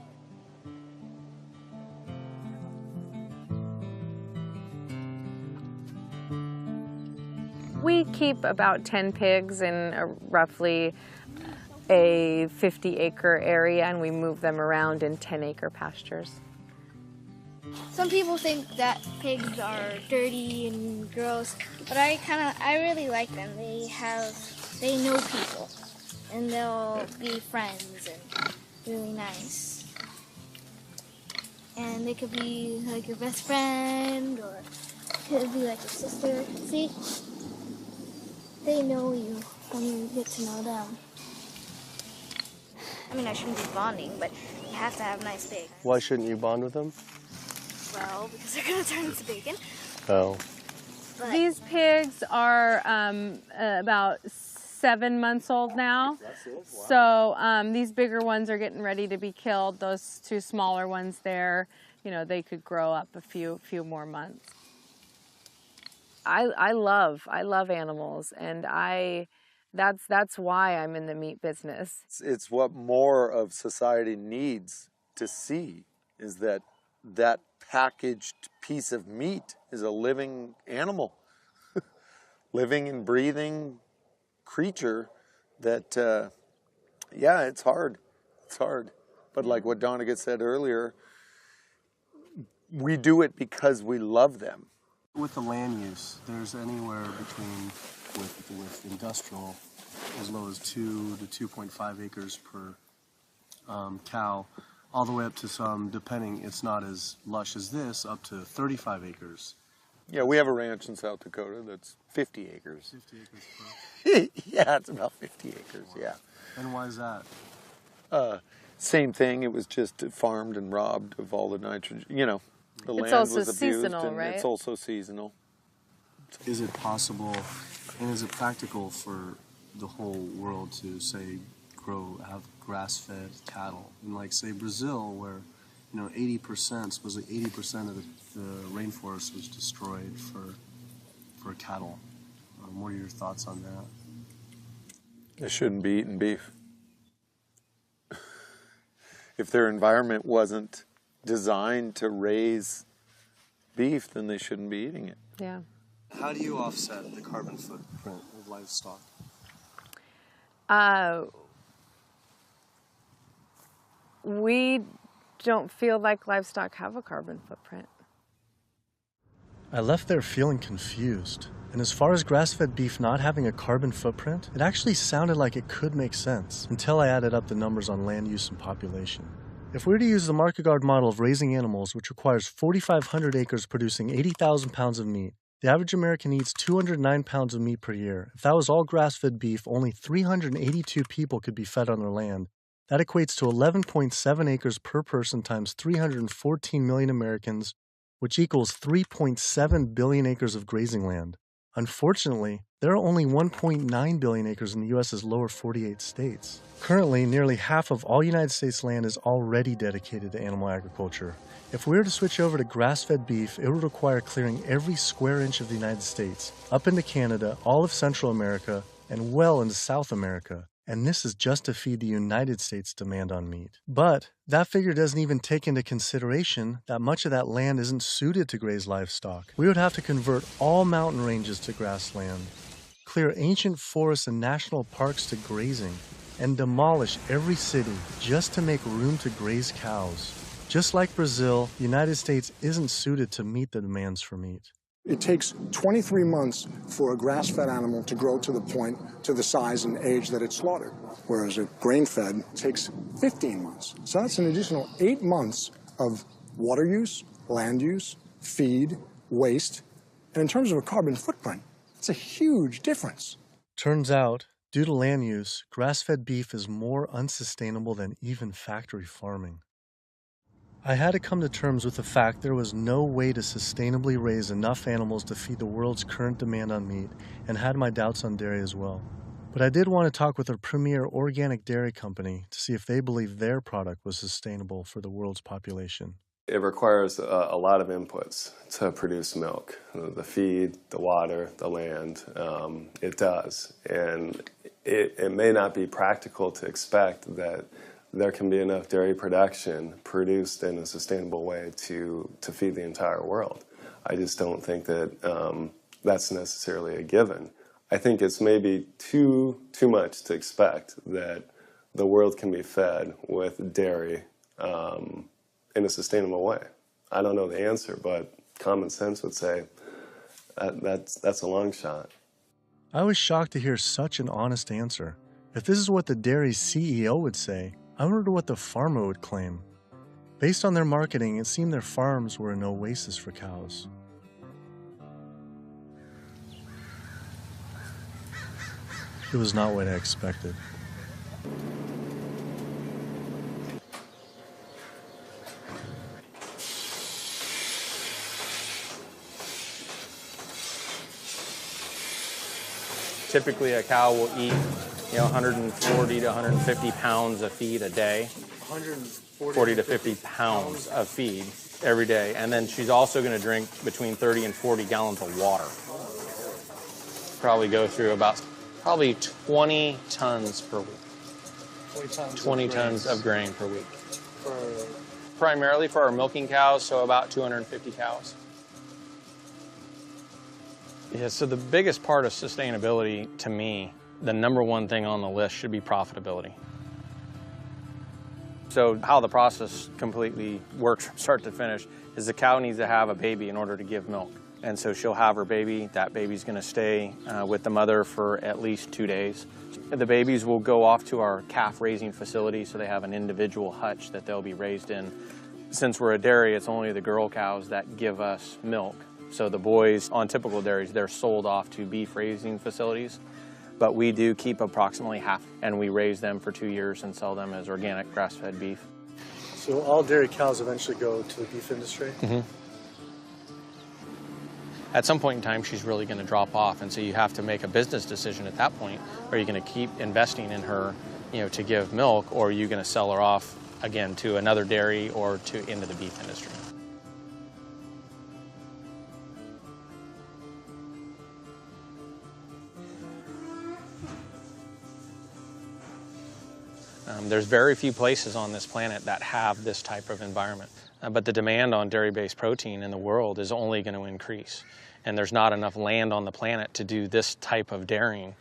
We keep about 10 pigs in roughly a 50-acre area, and we move them around in 10-acre pastures. Some people think that pigs are dirty and gross, but I really like them. They know people, and they'll be friends and really nice. And they could be like your best friend, or could be like your sister. See? They know you when you get to know them. I mean, I shouldn't be bonding, but you have to have nice pigs. Why shouldn't you bond with them? Well, because they're going to turn into bacon. Oh. But these pigs are about 7 months old now. So these bigger ones are getting ready to be killed. Those 2 smaller ones there, you know, they could grow up a few more months. I love animals, and that's why I'm in the meat business. It's what more of society needs to see, is that packaged piece of meat is a living animal, living and breathing creature that, yeah, it's hard. It's hard. But like what Donegal said earlier, we do it because we love them. With the land use, there's anywhere between, with industrial, as low as 2 to 2.5 acres per cow, all the way up to some, depending, it's not as lush as this, up to 35 acres. Yeah, we have a ranch in South Dakota that's 50 acres. 50 acres per. Yeah, it's about 50 acres, yeah. And why is that? Same thing, it was just farmed and robbed of all the nitrogen, you know. The land also was abused, seasonal, and right? it's also seasonal. Is it possible, and is it practical for the whole world to, say, have grass-fed cattle? In, like, say, Brazil, where, you know, 80%, supposedly 80% of the rainforest was destroyed for cattle. What are your thoughts on that? They shouldn't be eating beef. If their environment wasn't designed to raise beef, then they shouldn't be eating it. Yeah. How do you offset the carbon footprint of livestock? We don't feel like livestock have a carbon footprint. I left there feeling confused. And as far as grass-fed beef not having a carbon footprint, it actually sounded like it could make sense until I added up the numbers on land use and population. If we were to use the market guard model of raising animals, which requires 4,500 acres producing 80,000 pounds of meat, the average American eats 209 pounds of meat per year. If that was all grass-fed beef, only 382 people could be fed on their land. That equates to 11.7 acres per person times 314 million Americans, which equals 3.7 billion acres of grazing land. Unfortunately, there are only 1.9 billion acres in the U.S.'s lower 48 states. Currently, nearly half of all United States land is already dedicated to animal agriculture. If we were to switch over to grass-fed beef, it would require clearing every square inch of the United States, up into Canada, all of Central America, and well into South America. And this is just to feed the United States' demand on meat. But that figure doesn't even take into consideration that much of that land isn't suited to graze livestock. We would have to convert all mountain ranges to grassland, clear ancient forests and national parks to grazing, and demolish every city just to make room to graze cows. Just like Brazil, the United States isn't suited to meet the demands for meat. It takes 23 months for a grass-fed animal to grow to the size and age that it's slaughtered, whereas a grain-fed takes 15 months. So that's an additional 8 months of water use, land use, feed, waste, and in terms of a carbon footprint, it's a huge difference. Turns out, due to land use, grass-fed beef is more unsustainable than even factory farming. I had to come to terms with the fact there was no way to sustainably raise enough animals to feed the world's current demand on meat, and had my doubts on dairy as well. But I did want to talk with a premier organic dairy company to see if they believed their product was sustainable for the world's population. It requires a lot of inputs to produce milk. The feed, the water, the land, it does. And it may not be practical to expect that there can be enough dairy production produced in a sustainable way to feed the entire world. I just don't think that that's necessarily a given. I think it's maybe too much to expect that the world can be fed with dairy in a sustainable way. I don't know the answer, but common sense would say that's a long shot. I was shocked to hear such an honest answer. If this is what the dairy's CEO would say, I wonder what the farmer would claim. Based on their marketing, it seemed their farms were an oasis for cows. It was not what I expected. Typically, a cow will eat 140 to 150 pounds of feed a day. 40 to 50 pounds of feed every day. And then she's also going to drink between 30 and 40 gallons of water. Probably go through about 20 tons per week. 20 tons of grain per week. Primarily for our milking cows, so about 250 cows. Yeah, so the biggest part of sustainability to me, the number one thing on the list should be profitability. So how the process completely works from start to finish is the cow needs to have a baby in order to give milk. And so she'll have her baby. That baby's going to stay with the mother for at least 2 days. The babies will go off to our calf raising facility, so they have an individual hutch that they'll be raised in. Since we're a dairy, it's only the girl cows that give us milk. So the boys on typical dairies, they're sold off to beef raising facilities. But we do keep approximately half, and we raise them for 2 years and sell them as organic grass-fed beef. So all dairy cows eventually go to the beef industry? Mm-hmm. At some point in time, she's really going to drop off, and so you have to make a business decision at that point. Are you going to keep investing in her, to give milk, or are you going to sell her off again to another dairy or into the beef industry? There's very few places on this planet that have this type of environment. But the demand on dairy-based protein in the world is only going to increase. And there's not enough land on the planet to do this type of dairying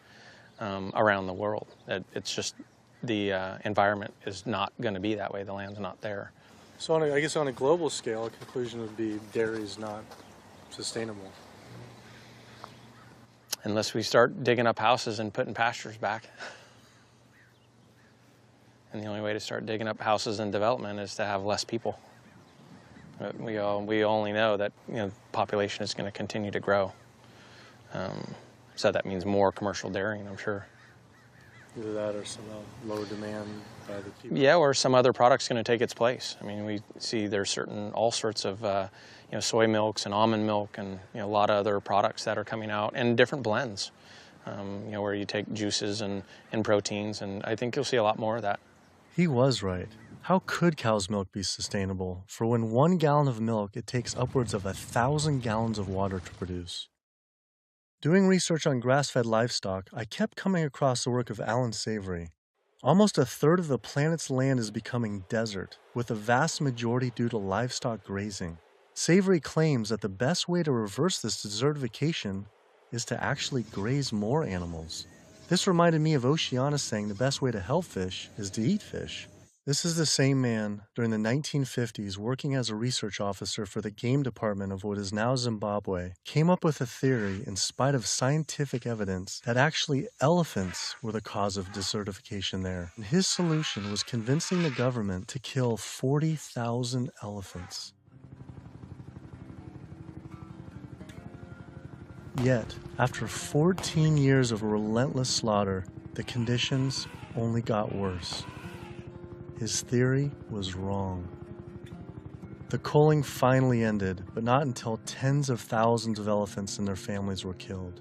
around the world. It's just the environment is not going to be that way. The land's not there. So I guess on a global scale, a conclusion would be dairy is not sustainable. Unless we start digging up houses and putting pastures back. And the only way to start digging up houses and development is to have less people. But we only know that population is going to continue to grow. So that means more commercial dairying, I'm sure. Either that or some lower demand by the people. Yeah, or some other product's going to take its place. I mean, we see there's all sorts of soy milks and almond milk and a lot of other products that are coming out, and different blends, where you take juices and proteins, and I think you'll see a lot more of that. He was right. How could cow's milk be sustainable? For when 1 gallon of milk, it takes upwards of 1,000 gallons of water to produce. Doing research on grass-fed livestock, I kept coming across the work of Alan Savory. Almost a third of the planet's land is becoming desert, with a vast majority due to livestock grazing. Savory claims that the best way to reverse this desertification is to actually graze more animals. This reminded me of Oceana saying the best way to help fish is to eat fish. This is the same man, during the 1950s, working as a research officer for the game department of what is now Zimbabwe, came up with a theory, in spite of scientific evidence, that actually elephants were the cause of desertification there. And his solution was convincing the government to kill 40,000 elephants. Yet, after 14 years of relentless slaughter, the conditions only got worse. His theory was wrong. The culling finally ended, but not until tens of thousands of elephants and their families were killed.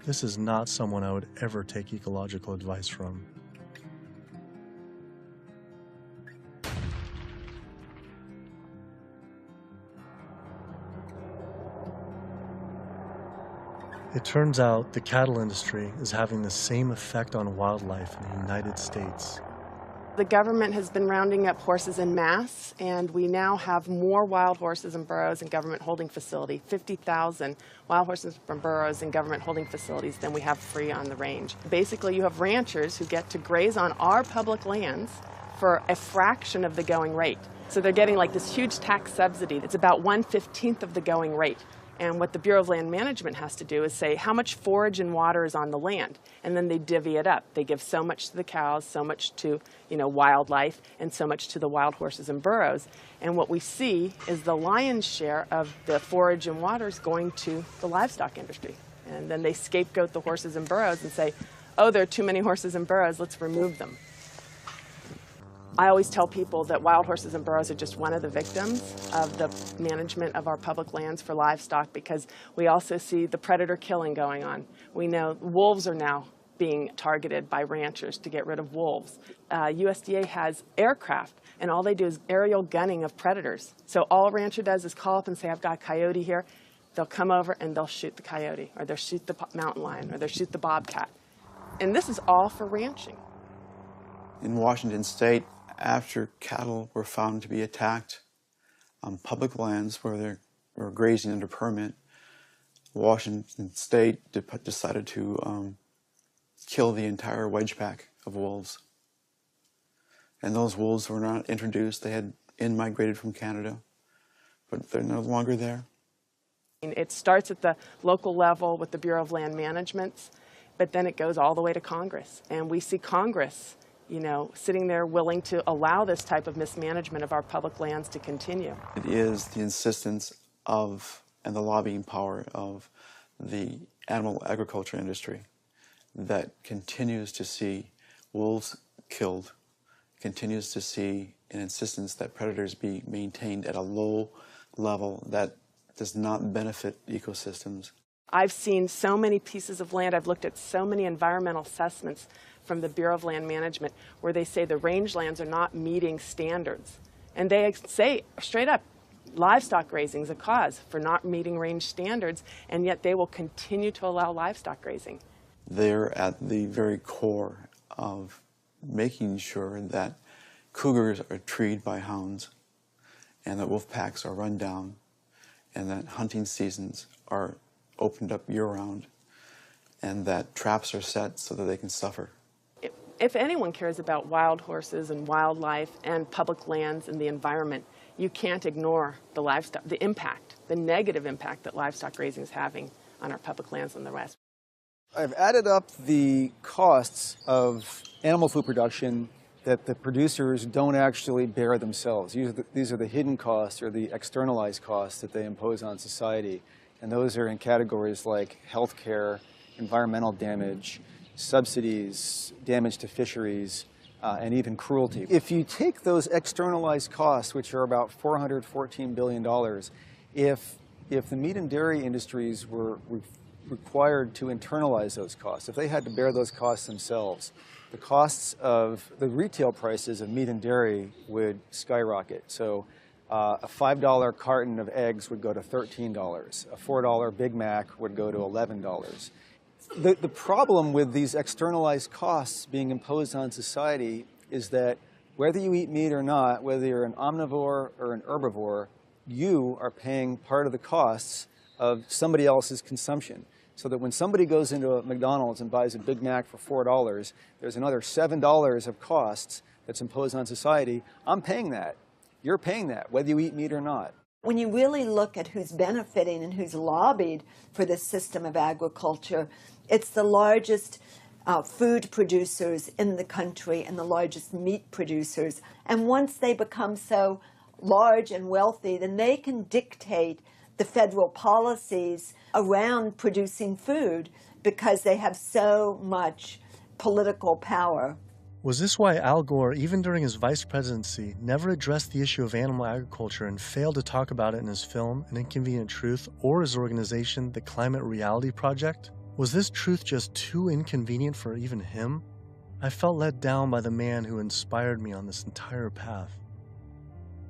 This is not someone I would ever take ecological advice from. It turns out the cattle industry is having the same effect on wildlife in the United States. The government has been rounding up horses en masse, and we now have more wild horses and burros in government holding facility, 50,000 wild horses and burros in government holding facilities than we have free on the range. Basically, you have ranchers who get to graze on our public lands for a fraction of the going rate. So they're getting like this huge tax subsidy that's about 1/15 of the going rate. And what the Bureau of Land Management has to do is say how much forage and water is on the land, and then they divvy it up. They give so much to the cows, so much to wildlife, and so much to the wild horses and burros. And what we see is the lion's share of the forage and water is going to the livestock industry. And then they scapegoat the horses and burros and say, oh, there are too many horses and burros, let's remove them. I always tell people that wild horses and burros are just one of the victims of the management of our public lands for livestock, because we also see the predator killing going on. We know wolves are now being targeted by ranchers to get rid of wolves. USDA has aircraft, and all they do is aerial gunning of predators. So all a rancher does is call up and say, I've got a coyote here. They'll come over and they'll shoot the coyote, or they'll shoot the mountain lion, or they'll shoot the bobcat. And this is all for ranching. In Washington State, after cattle were found to be attacked on public lands where they were grazing under permit, Washington State decided to kill the entire wedge pack of wolves. And those wolves were not introduced. They had in-migrated from Canada, but they're no longer there. It starts at the local level with the Bureau of Land Management, but then it goes all the way to Congress. And we see Congress sitting there willing to allow this type of mismanagement of our public lands to continue. It is the insistence of and the lobbying power of the animal agriculture industry that continues to see wolves killed, continues to see an insistence that predators be maintained at a low level that does not benefit ecosystems. I've seen so many pieces of land, I've looked at so many environmental assessments from the Bureau of Land Management where they say the rangelands are not meeting standards. And they say straight up, livestock grazing is a cause for not meeting range standards, and yet they will continue to allow livestock grazing. They're at the very core of making sure that cougars are treed by hounds, and that wolf packs are run down, and that hunting seasons are opened up year-round, and that traps are set so that they can suffer. If anyone cares about wild horses and wildlife and public lands and the environment, you can't ignore the livestock, the impact, the negative impact that livestock grazing is having on our public lands in the West. I've added up the costs of animal food production that the producers don't actually bear themselves. These are the hidden costs or the externalized costs that they impose on society. And those are in categories like healthcare, environmental damage, subsidies, damage to fisheries, and even cruelty. If you take those externalized costs, which are about $414 billion, if the meat and dairy industries were required to internalize those costs, if they had to bear those costs themselves, the costs of the retail prices of meat and dairy would skyrocket. So a $5 carton of eggs would go to $13. A $4 Big Mac would go to $11. The problem with these externalized costs being imposed on society is that whether you eat meat or not, whether you're an omnivore or an herbivore, you are paying part of the costs of somebody else's consumption. So that when somebody goes into a McDonald's and buys a Big Mac for $4, there's another $7 of costs that's imposed on society. I'm paying that. You're paying that, whether you eat meat or not. When you really look at who's benefiting and who's lobbied for this system of agriculture, it's the largest food producers in the country and the largest meat producers. And once they become so large and wealthy, then they can dictate the federal policies around producing food because they have so much political power. Was this why Al Gore, even during his vice presidency, never addressed the issue of animal agriculture and failed to talk about it in his film, An Inconvenient Truth, or his organization, the Climate Reality Project? Was this truth just too inconvenient for even him? I felt let down by the man who inspired me on this entire path.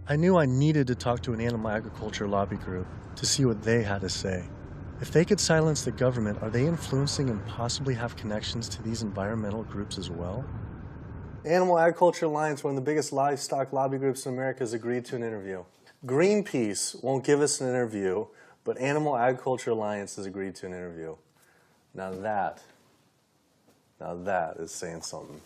I knew I needed to talk to an animal agriculture lobby group to see what they had to say. If they could silence the government, are they influencing and possibly have connections to these environmental groups as well? Animal Agriculture Alliance, one of the biggest livestock lobby groups in America, has agreed to an interview. Greenpeace won't give us an interview, but Animal Agriculture Alliance has agreed to an interview. Now that is saying something.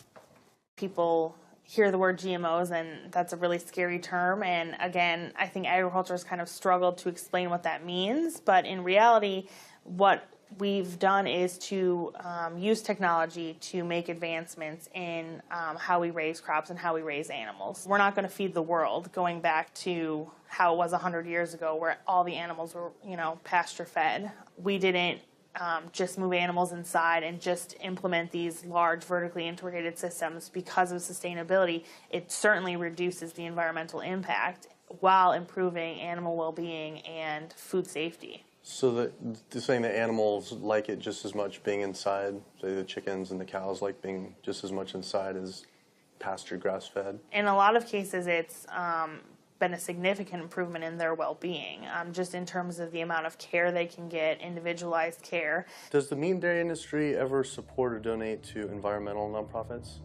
People hear the word GMOs, and that's a really scary term. And again, I think agriculture has kind of struggled to explain what that means. But in reality, what we've done is to use technology to make advancements in how we raise crops and how we raise animals. We're not going to feed the world, going back to how it was 100 years ago, where all the animals were, pasture fed. We didn't just move animals inside and just implement these large vertically integrated systems because of sustainability. It certainly reduces the environmental impact while improving animal well-being and food safety. So they're saying that animals like it just as much being inside, say the chickens and the cows like being just as much inside as pasture grass-fed? In a lot of cases, it's been a significant improvement in their well-being, just in terms of the amount of care they can get, individualized care. Does the meat and dairy industry ever support or donate to environmental nonprofits?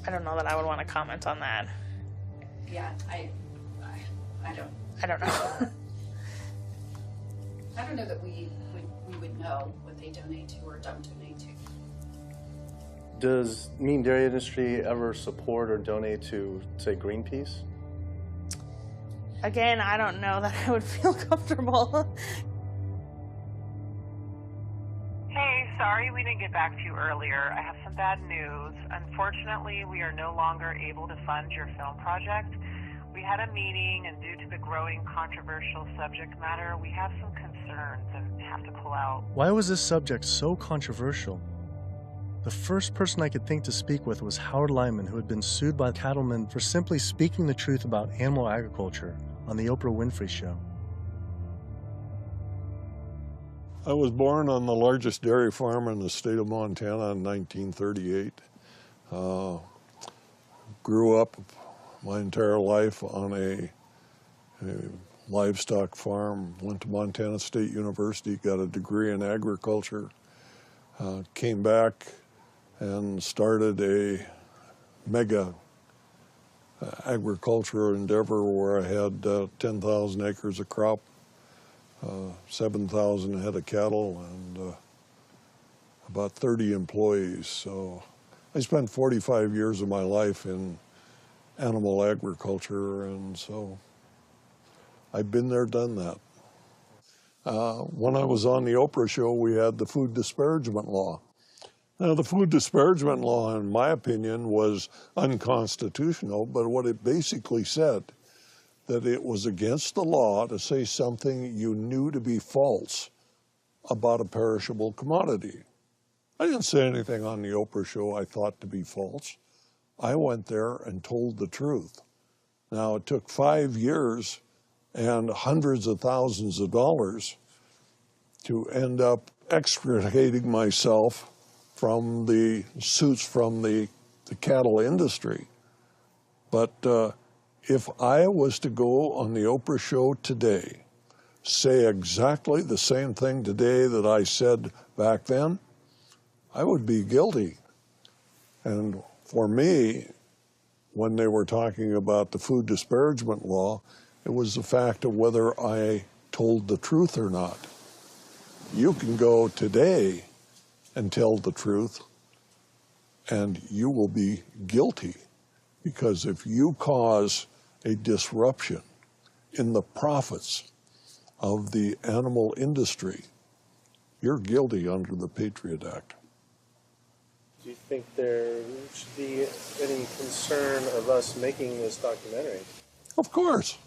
I don't know that I would want to comment on that. Yeah, I don't. I don't know. I don't know that we would know what they donate to or don't donate to. Does meat and dairy industry ever support or donate to, say, Greenpeace? Again, I don't know that I would feel comfortable. Hey, sorry we didn't get back to you earlier. I have some bad news. Unfortunately, we are no longer able to fund your film project. We had a meeting, and due to the growing controversial subject matter, we have some concerns and have to pull out. Why was this subject so controversial? The first person I could think to speak with was Howard Lyman, who had been sued by cattlemen for simply speaking the truth about animal agriculture on the Oprah Winfrey Show. I was born on the largest dairy farm in the state of Montana in 1938. Grew up my entire life on a livestock farm, went to Montana State University, got a degree in agriculture, came back and started a mega agriculture endeavor where I had 10,000 acres of crop, 7,000 head of cattle, and about 30 employees. So I spent 45 years of my life in animal agriculture, and so I've been there, done that. When I was on the Oprah show, we had the food disparagement law. Now, the food disparagement law, in my opinion, was unconstitutional, but what it basically said, that it was against the law to say something you knew to be false about a perishable commodity. I didn't say anything on the Oprah show I thought to be false. I went there and told the truth. Now, it took 5 years and hundreds of thousands of dollars to end up extricating myself from the suits from the cattle industry. But if I was to go on the Oprah show today, say exactly the same thing today that I said back then, I would be guilty. And for me, when they were talking about the food disparagement law, it was the fact of whether I told the truth or not. You can go today and tell the truth, and you will be guilty, because if you cause a disruption in the profits of the animal industry, you're guilty under the Patriot Act. Do you think there should be any concern of us making this documentary? Of course.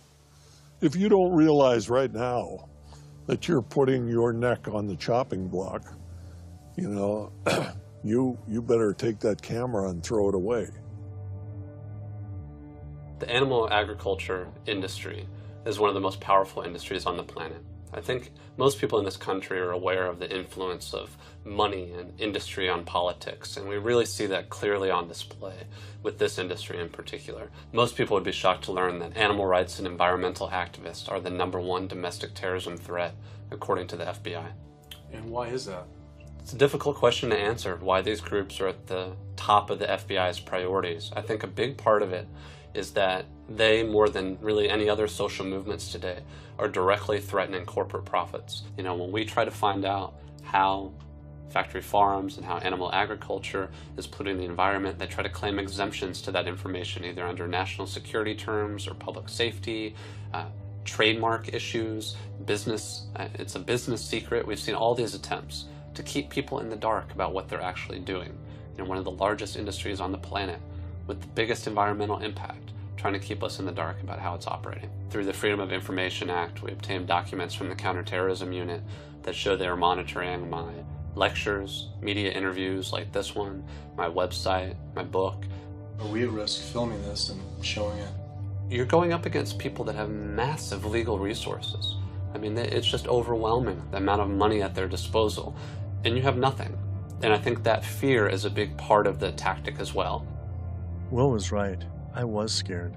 If you don't realize right now that you're putting your neck on the chopping block, you know, you better take that camera and throw it away. The animal agriculture industry is one of the most powerful industries on the planet. I think most people in this country are aware of the influence of money and industry on politics, and we really see that clearly on display with this industry in particular. Most people would be shocked to learn that animal rights and environmental activists are the #1 domestic terrorism threat, according to the FBI. And why is that? It's a difficult question to answer, why these groups are at the top of the FBI's priorities. I think a big part of it is that they, more than really any other social movements today, are directly threatening corporate profits. You know, when we try to find out how factory farms and how animal agriculture is polluting the environment, they try to claim exemptions to that information, either under national security terms or public safety, trademark issues, business, it's a business secret. We've seen all these attempts to keep people in the dark about what they're actually doing. You know, one of the largest industries on the planet with the biggest environmental impact, trying to keep us in the dark about how it's operating. Through the Freedom of Information Act, we obtained documents from the Counterterrorism Unit that show they are monitoring my lectures, media interviews like this one, my website, my book. Are we at risk filming this and showing it? You're going up against people that have massive legal resources. I mean, it's just overwhelming, the amount of money at their disposal, and you have nothing. And I think that fear is a big part of the tactic as well. Will was right. I was scared.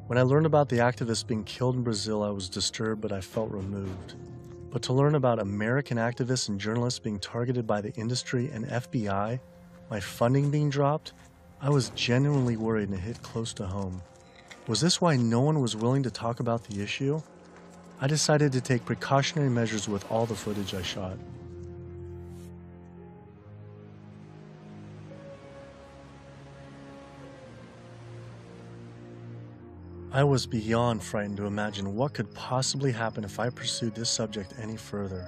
When I learned about the activists being killed in Brazil, I was disturbed, but I felt removed. But to learn about American activists and journalists being targeted by the industry and FBI, my funding being dropped, I was genuinely worried and it hit close to home. Was this why no one was willing to talk about the issue? I decided to take precautionary measures with all the footage I shot. I was beyond frightened to imagine what could possibly happen if I pursued this subject any further.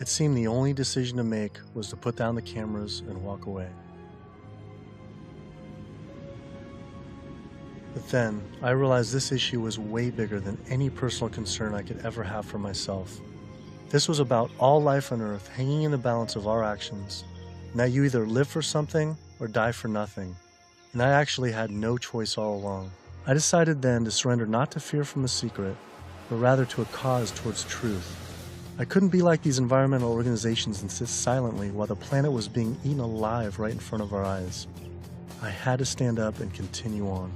It seemed the only decision to make was to put down the cameras and walk away. But then, I realized this issue was way bigger than any personal concern I could ever have for myself. This was about all life on Earth hanging in the balance of our actions, and that you either live for something or die for nothing. And I actually had no choice all along. I decided then to surrender not to fear from a secret, but rather to a cause towards truth. I couldn't be like these environmental organizations and sit silently while the planet was being eaten alive right in front of our eyes. I had to stand up and continue on.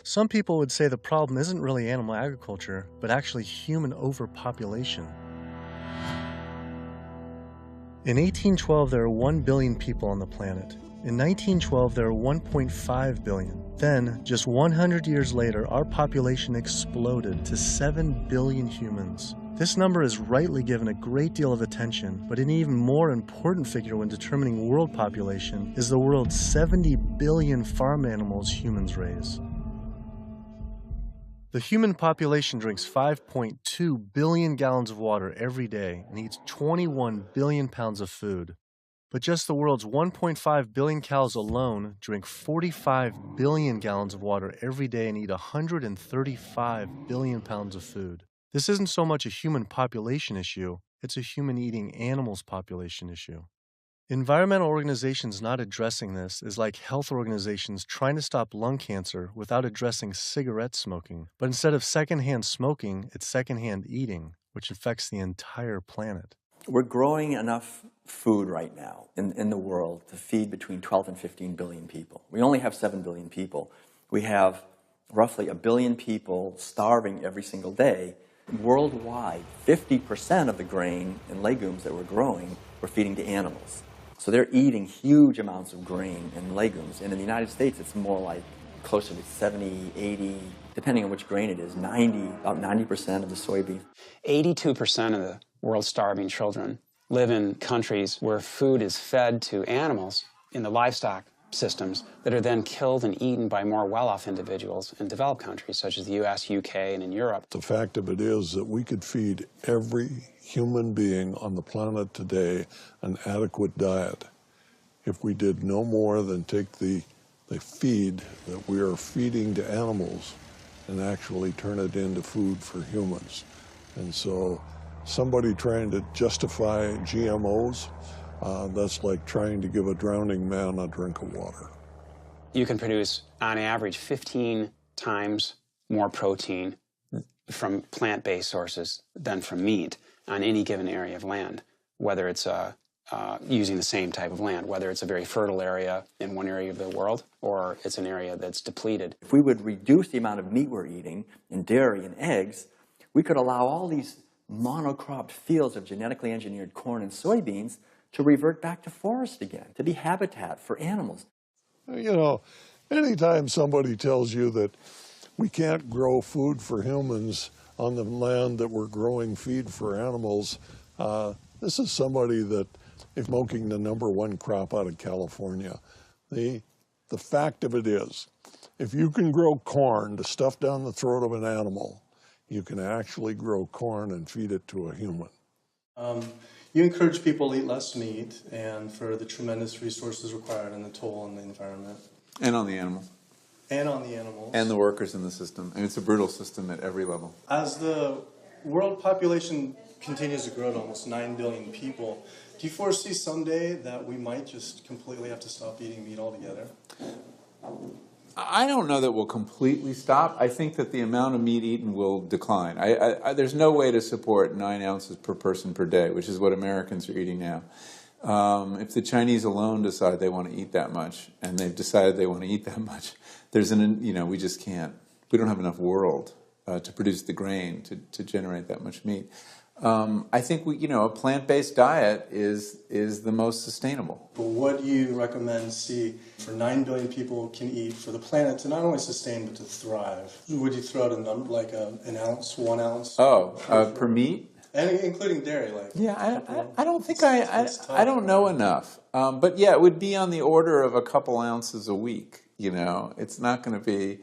Some people would say the problem isn't really animal agriculture, but actually human overpopulation. In 1812, there were 1 billion people on the planet. In 1912, there were 1.5 billion. Then, just 100 years later, our population exploded to 7 billion humans. This number is rightly given a great deal of attention, but an even more important figure when determining world population is the world's 70 billion farm animals humans raise. The human population drinks 5.2 billion gallons of water every day and eats 21 billion pounds of food. But just the world's 1.5 billion cows alone drink 45 billion gallons of water every day and eat 135 billion pounds of food. This isn't so much a human population issue, it's a human eating animals population issue. Environmental organizations not addressing this is like health organizations trying to stop lung cancer without addressing cigarette smoking. But instead of secondhand smoking, it's secondhand eating, which affects the entire planet. We're growing enough food right now in the world to feed between 12 and 15 billion people. We only have 7 billion people. We have roughly 1 billion people starving every single day. Worldwide, 50% of the grain and legumes that we're growing, we're feeding to animals. So they're eating huge amounts of grain and legumes. And in the United States, it's more like closer to 70, 80, depending on which grain it is, about 90% of the soybean. 82% of the world's starving children live in countries where food is fed to animals in the livestock systems that are then killed and eaten by more well-off individuals in developed countries such as the US, UK, and in Europe. The fact of it is that we could feed every human being on the planet today an adequate diet if we did no more than take the feed that we are feeding to animals and actually turn it into food for humans. And so somebody trying to justify GMOs, that's like trying to give a drowning man a drink of water. You can produce, on average, 15 times more protein from plant-based sources than from meat on any given area of land, whether it's using the same type of land, whether it's a very fertile area in one area of the world or it's an area that's depleted. If we would reduce the amount of meat we're eating and dairy and eggs, we could allow all these monocropped fields of genetically engineered corn and soybeans to revert back to forest again, to be habitat for animals. You know, anytime somebody tells you that we can't grow food for humans on the land that we're growing feed for animals, this is somebody that is smoking the #1 crop out of California. The fact of it is, if you can grow corn to stuff down the throat of an animal, you can actually grow corn and feed it to a human. You encourage people to eat less meat and for the tremendous resources required and the toll on the environment. And on the animals. And on the animals. And the workers in the system. And it's a brutal system at every level. As the world population continues to grow to almost 9 billion people, do you foresee someday that we might just completely have to stop eating meat altogether? I don't know that we'll completely stop. I think that the amount of meat eaten will decline. There's no way to support 9 ounces per person per day, which is what Americans are eating now. If the Chinese alone decide they want to eat that much, and they've decided they want to eat that much, we just can't. We don't have enough world to produce the grain to generate that much meat. I think a plant-based diet is the most sustainable. But what do you recommend for 9 billion people can eat for the planet to not only sustain but to thrive? Would you throw out a number like an ounce, 1 ounce? Per meat? And including dairy, I don't think I don't know enough. But yeah, it would be on the order of a couple ounces a week. It's not going to be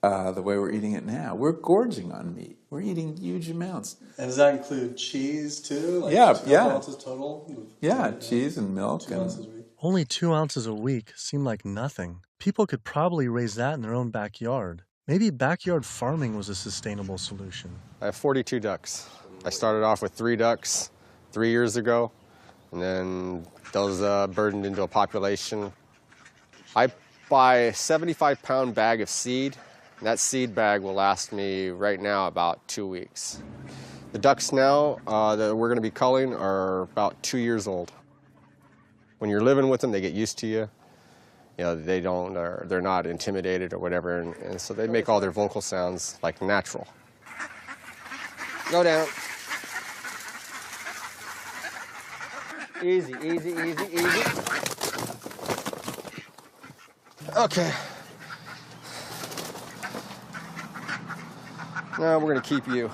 the way we're eating it now. We're gorging on meat. We're eating huge amounts. And does that include cheese too? Yeah. 12 ounces total? Yeah, cheese and milk. 2 ounces a week. Only 2 ounces a week seem like nothing. People could probably raise that in their own backyard. Maybe backyard farming was a sustainable solution. I have 42 ducks. I started off with 3 ducks 3 years ago, and then those burdened into a population. I buy a 75-pound bag of seed, and that seed bag will last me right now about 2 weeks. The ducks now that we're going to be culling are about 2 years old. When you're living with them, they get used to you. They're not intimidated or whatever, and so they make all their vocal sounds like natural. Go down. Easy, easy, easy, easy. Okay. Now we're gonna keep you.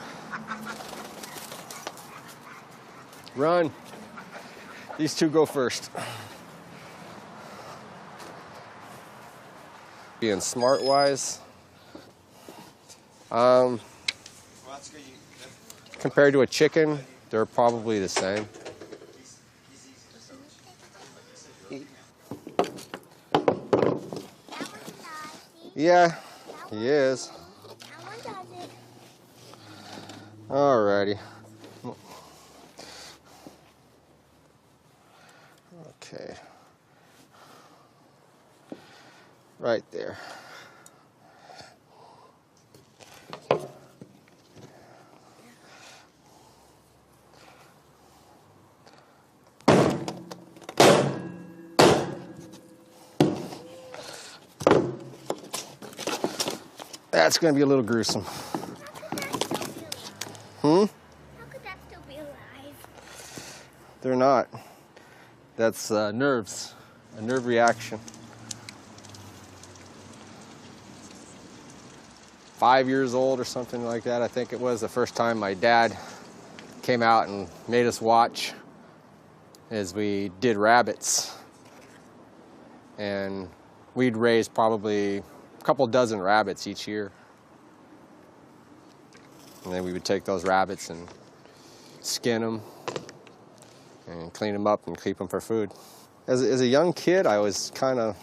Run. These two go first. Being smart-wise, compared to a chicken, they're probably the same. Yeah, he is. Alrighty. Okay. Right there. That's going to be a little gruesome. How could that still be alive? They're not. That's nerves, a nerve reaction. 5 years old or something like that, I think it was, the first time my dad came out and made us watch as we did rabbits. And we'd raise probably a couple dozen rabbits each year. And then we would take those rabbits and skin them and clean them up and keep them for food. As a young kid, I was kind of,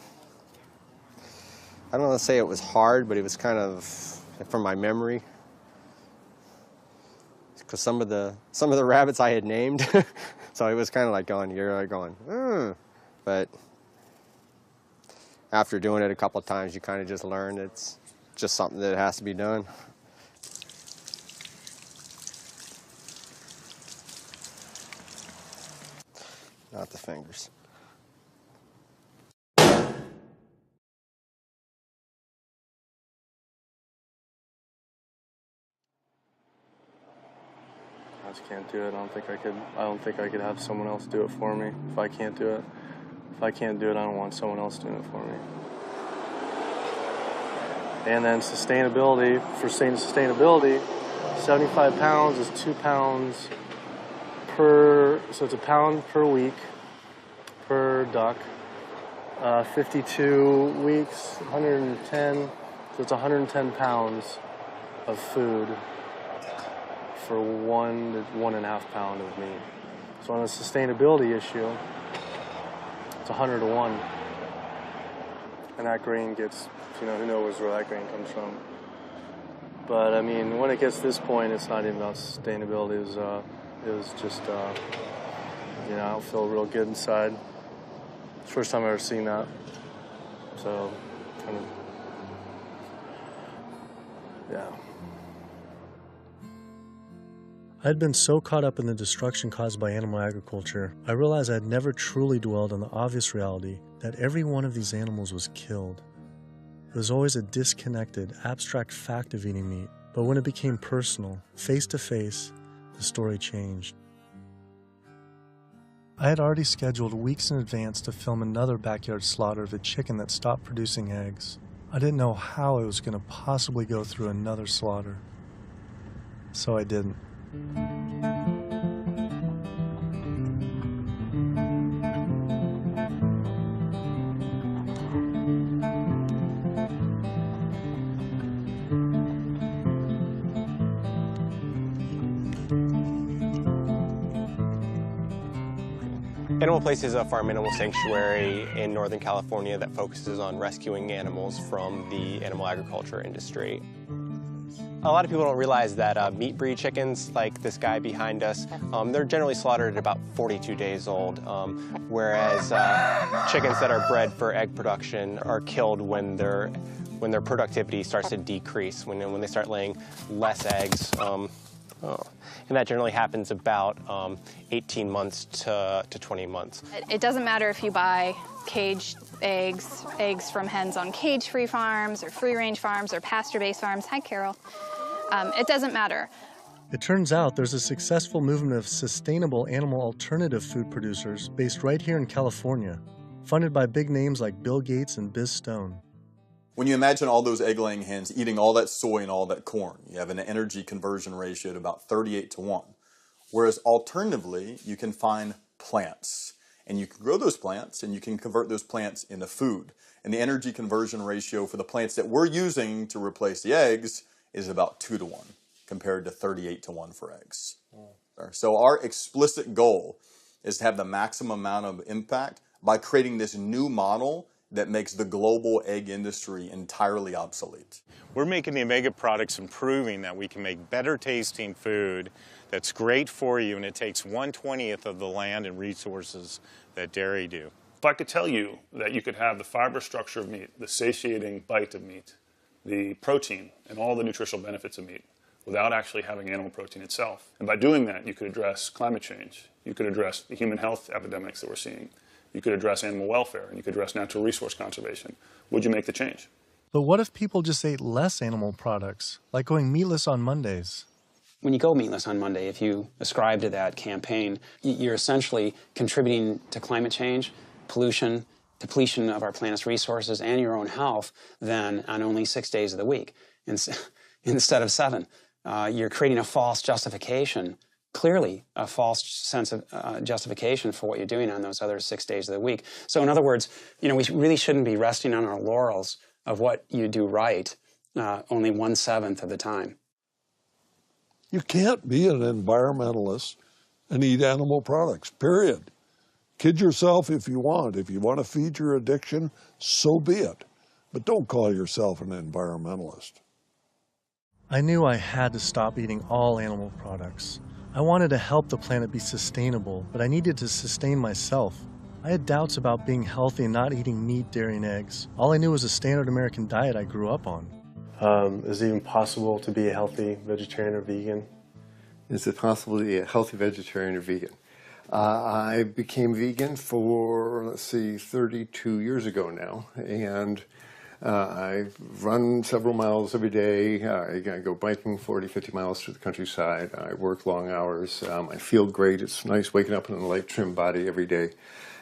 I don't want to say it was hard, but it was kind of, from my memory, because some of the rabbits I had named, so it was kind of like going, but after doing it a couple of times, you kind of just learn it's just something that has to be done. Not the fingers. I just can't do it. I don't think I could have someone else do it for me. If I can't do it, I don't want someone else doing it for me. And then sustainability, for sustainability, 75 pounds is 2 pounds per, so it's a pound per week per duck. 52 weeks, 110, so it's 110 pounds of food for 1 to 1.5 pound of meat. So on the sustainability issue, it's 100 to 1. And that grain gets, who knows where that grain comes from. But I mean, when it gets to this point, it's not even about sustainability. It was just, I don't feel real good inside. It's the first time I've ever seen that. So, kind of, yeah. I'd been so caught up in the destruction caused by animal agriculture, I realized I'd never truly dwelled on the obvious reality that every one of these animals was killed. It was always a disconnected, abstract fact of eating meat, but when it became personal, face to face, the story changed. I had already scheduled weeks in advance to film another backyard slaughter of a chicken that stopped producing eggs. I didn't know how I was going to possibly go through another slaughter. So I didn't. Animal Place is a farm animal sanctuary in Northern California that focuses on rescuing animals from the animal agriculture industry. A lot of people don't realize that meat breed chickens, like this guy behind us, they're generally slaughtered at about 42 days old, whereas chickens that are bred for egg production are killed when their productivity starts to decrease, when they start laying less eggs. And that generally happens about 18 months to 20 months. It doesn't matter if you buy caged eggs from hens on cage-free farms or free-range farms or pasture-based farms. Hi, Carol. It doesn't matter. It turns out there's a successful movement of sustainable animal alternative food producers based right here in California, funded by big names like Bill Gates and Biz Stone. When you imagine all those egg-laying hens eating all that soy and all that corn, you have an energy conversion ratio at about 38:1. Whereas alternatively, you can find plants. And you can grow those plants and you can convert those plants into food. And the energy conversion ratio for the plants that we're using to replace the eggs is about 2:1 compared to 38:1 for eggs. So our explicit goal is to have the maximum amount of impact by creating this new model that makes the global egg industry entirely obsolete. We're making the Omega products and proving that we can make better tasting food that's great for you, and it takes 1/20th of the land and resources that dairy do. If I could tell you that you could have the fiber structure of meat, the satiating bite of meat, the protein, and all the nutritional benefits of meat without actually having animal protein itself, and by doing that you could address climate change, you could address the human health epidemics that we're seeing, you could address animal welfare, and you could address natural resource conservation, would you make the change? But what if people just ate less animal products, like going meatless on Mondays? When you go meatless on Monday, if you ascribe to that campaign, you're essentially contributing to climate change, pollution, depletion of our planet's resources, and your own health, then on only 6 days of the week instead of 7. You're creating a false justification, clearly a false sense of justification for what you're doing on those other 6 days of the week. So in other words, we really shouldn't be resting on our laurels of what you do right only 1/7 of the time. You can't be an environmentalist and eat animal products, period. Kid yourself if you want. If you want to feed your addiction, so be it. But don't call yourself an environmentalist. I knew I had to stop eating all animal products. I wanted to help the planet be sustainable, but I needed to sustain myself. I had doubts about being healthy and not eating meat, dairy, and eggs. All I knew was a standard American diet I grew up on. Is it even possible to be a healthy vegetarian or vegan? Is it possible to be a healthy vegetarian or vegan? I became vegan for, 32 years ago now, and I run several miles every day. I go biking 40, 50 miles through the countryside. I work long hours. I feel great. It's nice waking up in a light, trim body every day.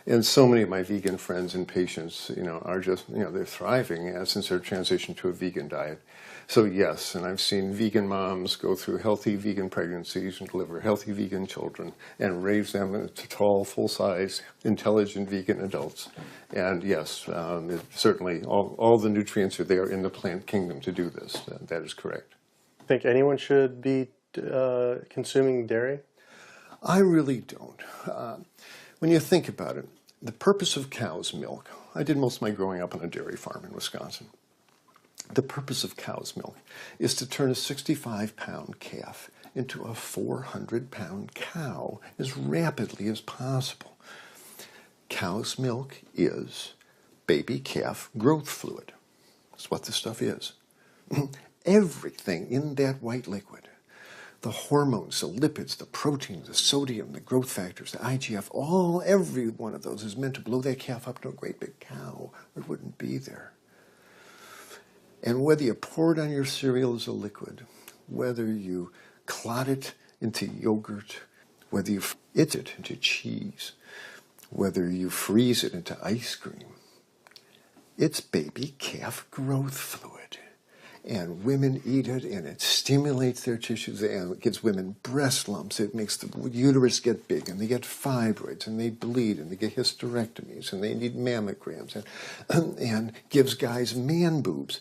And so many of my vegan friends and patients, are just, they're thriving since their transition to a vegan diet. So yes, and I've seen vegan moms go through healthy vegan pregnancies and deliver healthy vegan children and raise them into tall, full-size, intelligent vegan adults. And yes, certainly all the nutrients are there in the plant kingdom to do this. That is correct. Think anyone should be consuming dairy? I really don't. When you think about it, the purpose of cow's milk, I did most of my growing up on a dairy farm in Wisconsin. The purpose of cow's milk is to turn a 65-pound calf into a 400-pound cow as rapidly as possible. Cow's milk is baby calf growth fluid. That's what this stuff is. Everything in that white liquid, the hormones, the lipids, the proteins, the sodium, the growth factors, the IGF, every one of those is meant to blow that calf up to a great big cow. It wouldn't be there. And whether you pour it on your cereal as a liquid, whether you clot it into yogurt, whether you eat it into cheese, whether you freeze it into ice cream, it's baby calf growth fluid. And women eat it, and it stimulates their tissues, and it gives women breast lumps. It makes the uterus get big, and they get fibroids, and they bleed, and they get hysterectomies, and they need mammograms, and gives guys man boobs.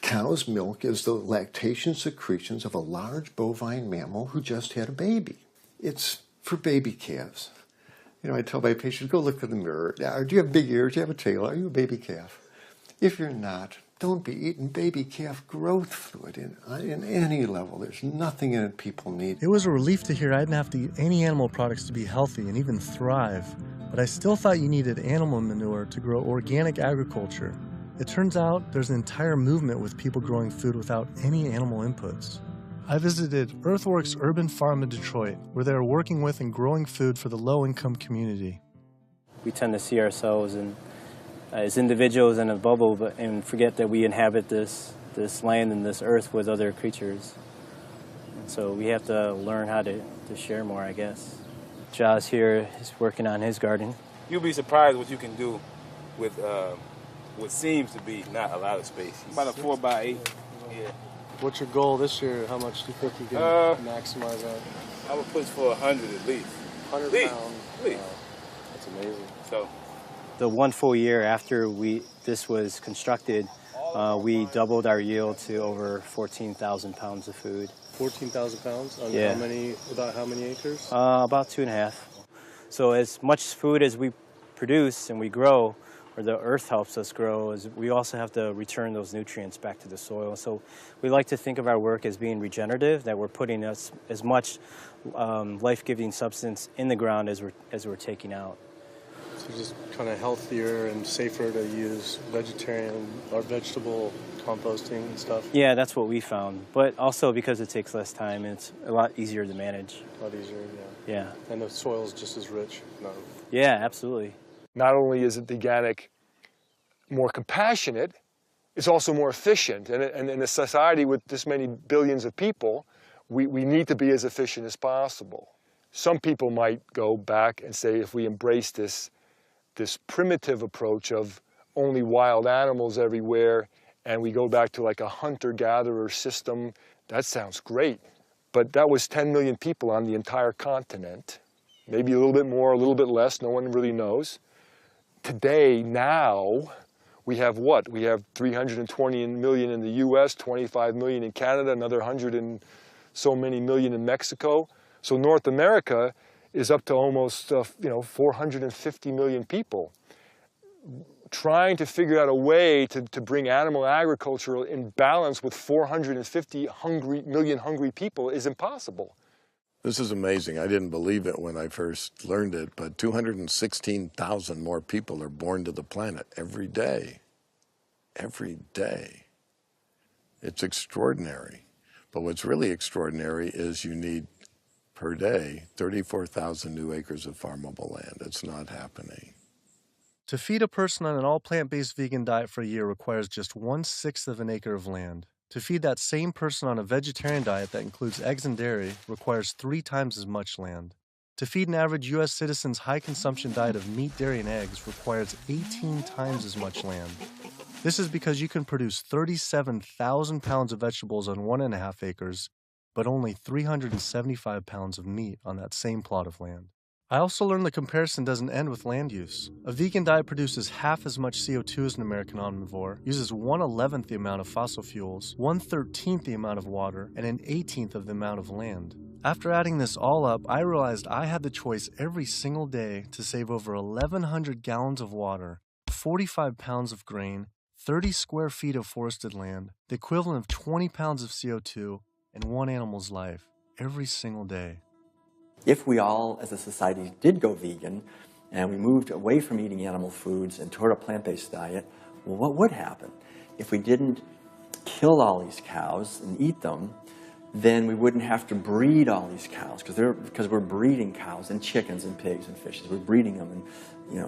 Cow's milk is the lactation secretions of a large bovine mammal who just had a baby. It's for baby calves. I tell my patients, go look in the mirror. Do you have big ears? Do you have a tail? Are you a baby calf? If you're not, don't be eating baby calf growth fluid in any level. There's nothing in it people need. It was a relief to hear I didn't have to eat any animal products to be healthy and even thrive. But I still thought you needed animal manure to grow organic agriculture. It turns out there's an entire movement with people growing food without any animal inputs. I visited Earthworks Urban Farm in Detroit, where they are working with and growing food for the low-income community. We tend to see ourselves as individuals in a bubble, and forget that we inhabit this land and this earth with other creatures. And so we have to learn how to share more, I guess. Josh here is working on his garden. You'll be surprised what you can do with what seems to be not a lot of space. About a 4x8. Yeah. What's your goal this year? How much do you think you can maximize that? I would push for 100 at least. 100 pounds. At least. Wow. That's amazing. So, the one full year after this was constructed, we doubled our yield to over 14,000 pounds of food. 14,000 pounds on Yeah. about how many acres? About 2.5. So as much food as we produce and we grow, or the earth helps us grow, is we also have to return those nutrients back to the soil. So we like to think of our work as being regenerative, that we're putting as much life-giving substance in the ground as we're taking out. So just kind of healthier and safer to use vegetarian or vegetable composting and stuff? Yeah, that's what we found. But also because it takes less time, it's a lot easier to manage. A lot easier, yeah. Yeah. And the soil is just as rich. No. Yeah, absolutely. Not only is it organic more compassionate, it's also more efficient. And in a society with this many billions of people, we need to be as efficient as possible. Some people might go back and say, if we embrace this primitive approach of only wild animals everywhere, and we go back to like a hunter-gatherer system, that sounds great. But that was 10 million people on the entire continent. Maybe a little bit more, a little bit less, no one really knows. Today, now, we have what? We have 320 million in the US, 25 million in Canada, another 100 and so many million in Mexico. So North America is up to almost 450 million people. Trying to figure out a way to bring animal agriculture in balance with 450 million hungry people is impossible. This is amazing. I didn't believe it when I first learned it, but 216,000 more people are born to the planet every day. Every day. It's extraordinary. But what's really extraordinary is you need, per day, 34,000 new acres of farmable land. It's not happening. To feed a person on an all-plant-based vegan diet for a year requires just 1/6 of an acre of land. To feed that same person on a vegetarian diet that includes eggs and dairy requires 3 times as much land. To feed an average U.S. citizen's high-consumption diet of meat, dairy, and eggs requires 18 times as much land. This is because you can produce 37,000 pounds of vegetables on 1.5 acres, but only 375 pounds of meat on that same plot of land. I also learned the comparison doesn't end with land use. A vegan diet produces half as much CO2 as an American omnivore, uses 1/11th the amount of fossil fuels, 1/13th the amount of water, and 1/18th of the amount of land. After adding this all up, I realized I had the choice every single day to save over 1,100 gallons of water, 45 pounds of grain, 30 square feet of forested land, the equivalent of 20 pounds of CO2, and one animal's life, every single day. If we all, as a society, did go vegan, and we moved away from eating animal foods and toward a plant-based diet, well, what would happen? If we didn't kill all these cows and eat them, then we wouldn't have to breed all these cows, because we're breeding cows and chickens and pigs and fishes. We're breeding them, and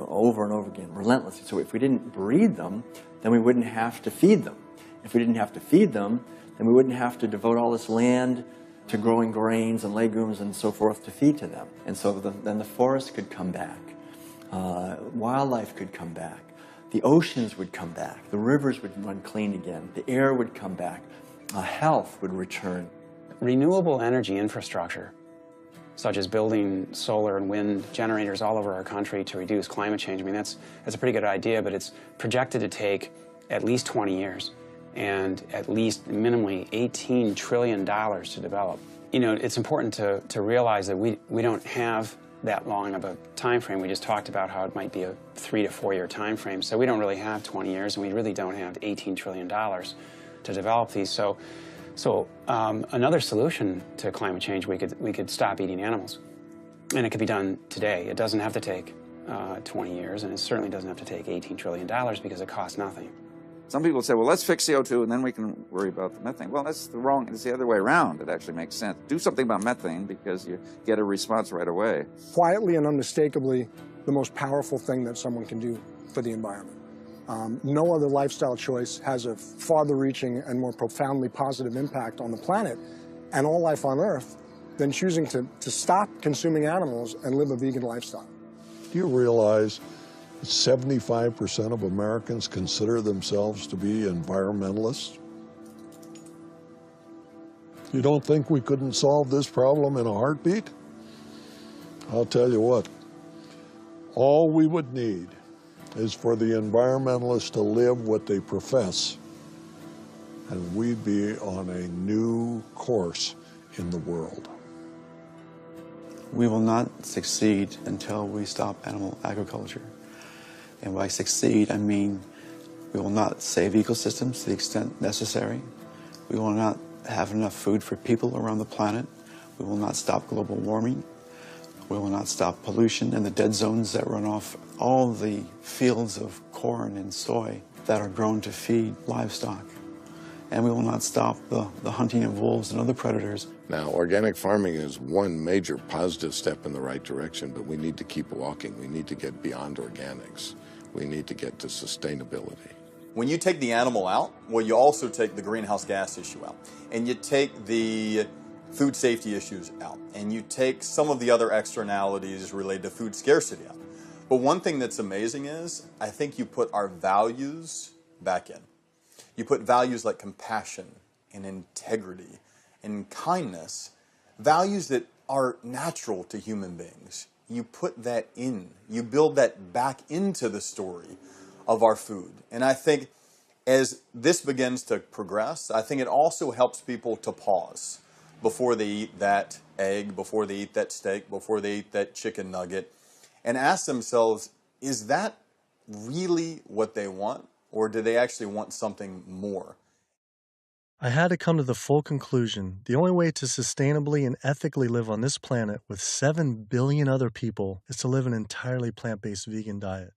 over and over again, relentlessly. So if we didn't breed them, then we wouldn't have to feed them. If we didn't have to feed them, then we wouldn't have to devote all this land to growing grains and legumes and so forth to feed to them. And so then the forest could come back. Wildlife could come back. The oceans would come back. The rivers would run clean again. The air would come back. Health would return. Renewable energy infrastructure, such as building solar and wind generators all over our country to reduce climate change, I mean, that's a pretty good idea, but it's projected to take at least 20 years. And at least minimally $18 trillion to develop. It's important to realize that we don't have that long of a time frame. We just talked about how it might be a 3 to 4 year time frame. So we don't really have 20 years, and we really don't have $18 trillion to develop these. So another solution to climate change, we could stop eating animals. And it could be done today. It doesn't have to take 20 years, and it certainly doesn't have to take $18 trillion because it costs nothing. Some people say, well, let's fix CO2 and then we can worry about the methane. Well, it's the other way around. It actually makes sense. Do something about methane because you get a response right away. Quietly and unmistakably, the most powerful thing that someone can do for the environment. No other lifestyle choice has a farther-reaching and more profoundly positive impact on the planet and all life on Earth than choosing to stop consuming animals and live a vegan lifestyle. Do you realize 75% of Americans consider themselves to be environmentalists. You don't think we couldn't solve this problem in a heartbeat? I'll tell you what, all we would need is for the environmentalists to live what they profess, and we'd be on a new course in the world. We will not succeed until we stop animal agriculture. And by succeed, I mean we will not save ecosystems to the extent necessary. We will not have enough food for people around the planet. We will not stop global warming. We will not stop pollution and the dead zones that run off all the fields of corn and soy that are grown to feed livestock. And we will not stop the hunting of wolves and other predators. Now, organic farming is one major positive step in the right direction, but we need to keep walking. We need to get beyond organics. We need to get to sustainability. When you take the animal out, well, you also take the greenhouse gas issue out, and you take the food safety issues out, and you take some of the other externalities related to food scarcity out. But one thing that's amazing is, I think you put our values back in. You put values like compassion and integrity and kindness, values that are natural to human beings. You put that in. You build that back into the story of our food. And I think as this begins to progress, I think it also helps people to pause before they eat that egg, before they eat that steak, before they eat that chicken nugget, and ask themselves, is that really what they want? Or do they actually want something more? I had to come to the full conclusion the only way to sustainably and ethically live on this planet with 7 billion other people is to live an entirely plant-based vegan diet.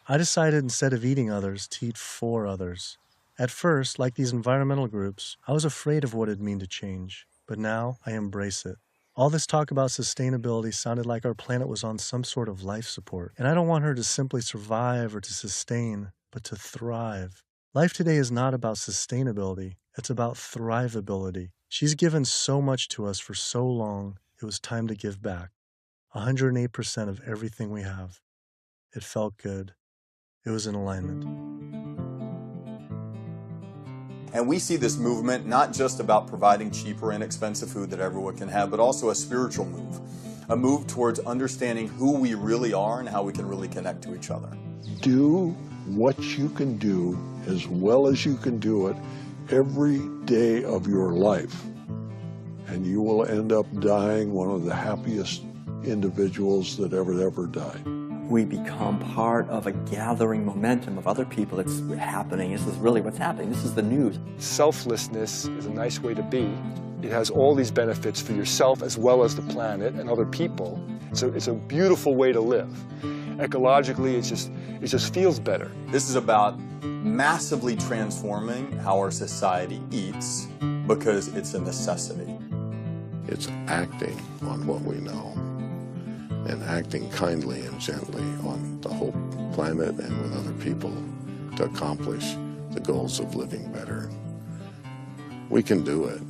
I decided instead of eating others to eat for others. At first, like these environmental groups, I was afraid of what it'd mean to change, but now I embrace it. All this talk about sustainability sounded like our planet was on some sort of life support, and I don't want her to simply survive or to sustain, but to thrive. Life today is not about sustainability, it's about thrivability. She's given so much to us for so long, it was time to give back. 108% of everything we have. It felt good. It was in alignment. And we see this movement not just about providing cheaper and inexpensive food that everyone can have, but also a spiritual move. A move towards understanding who we really are and how we can really connect to each other. Do what you can do as well as you can do it every day of your life, and you will end up dying one of the happiest individuals that ever died. We become part of a gathering momentum of other people that's happening. This is really what's happening. This is the news. Selflessness is a nice way to be. It has all these benefits for yourself as well as the planet and other people. So it's a beautiful way to live. Ecologically, it just feels better. This is about massively transforming how our society eats because it's a necessity. It's acting on what we know and acting kindly and gently on the whole planet and with other people to accomplish the goals of living better. We can do it,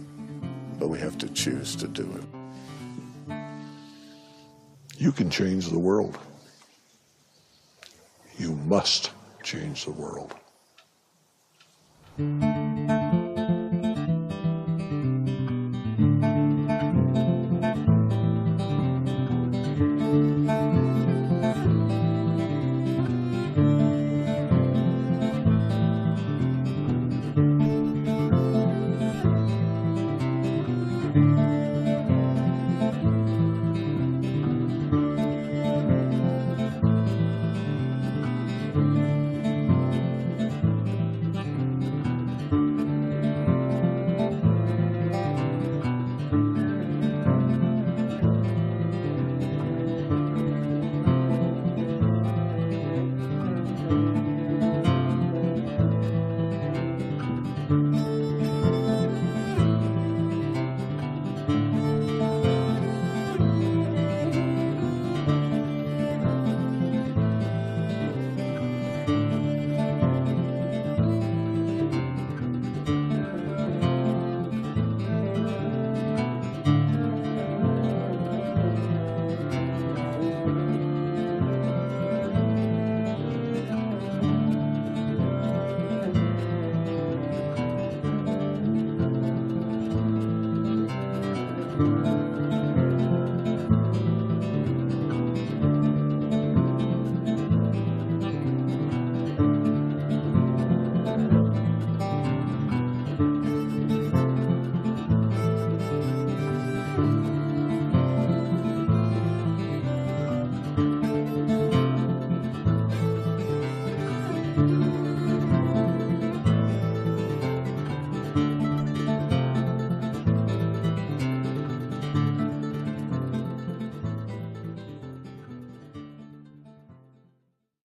but we have to choose to do it. You can change the world. You must change the world. you.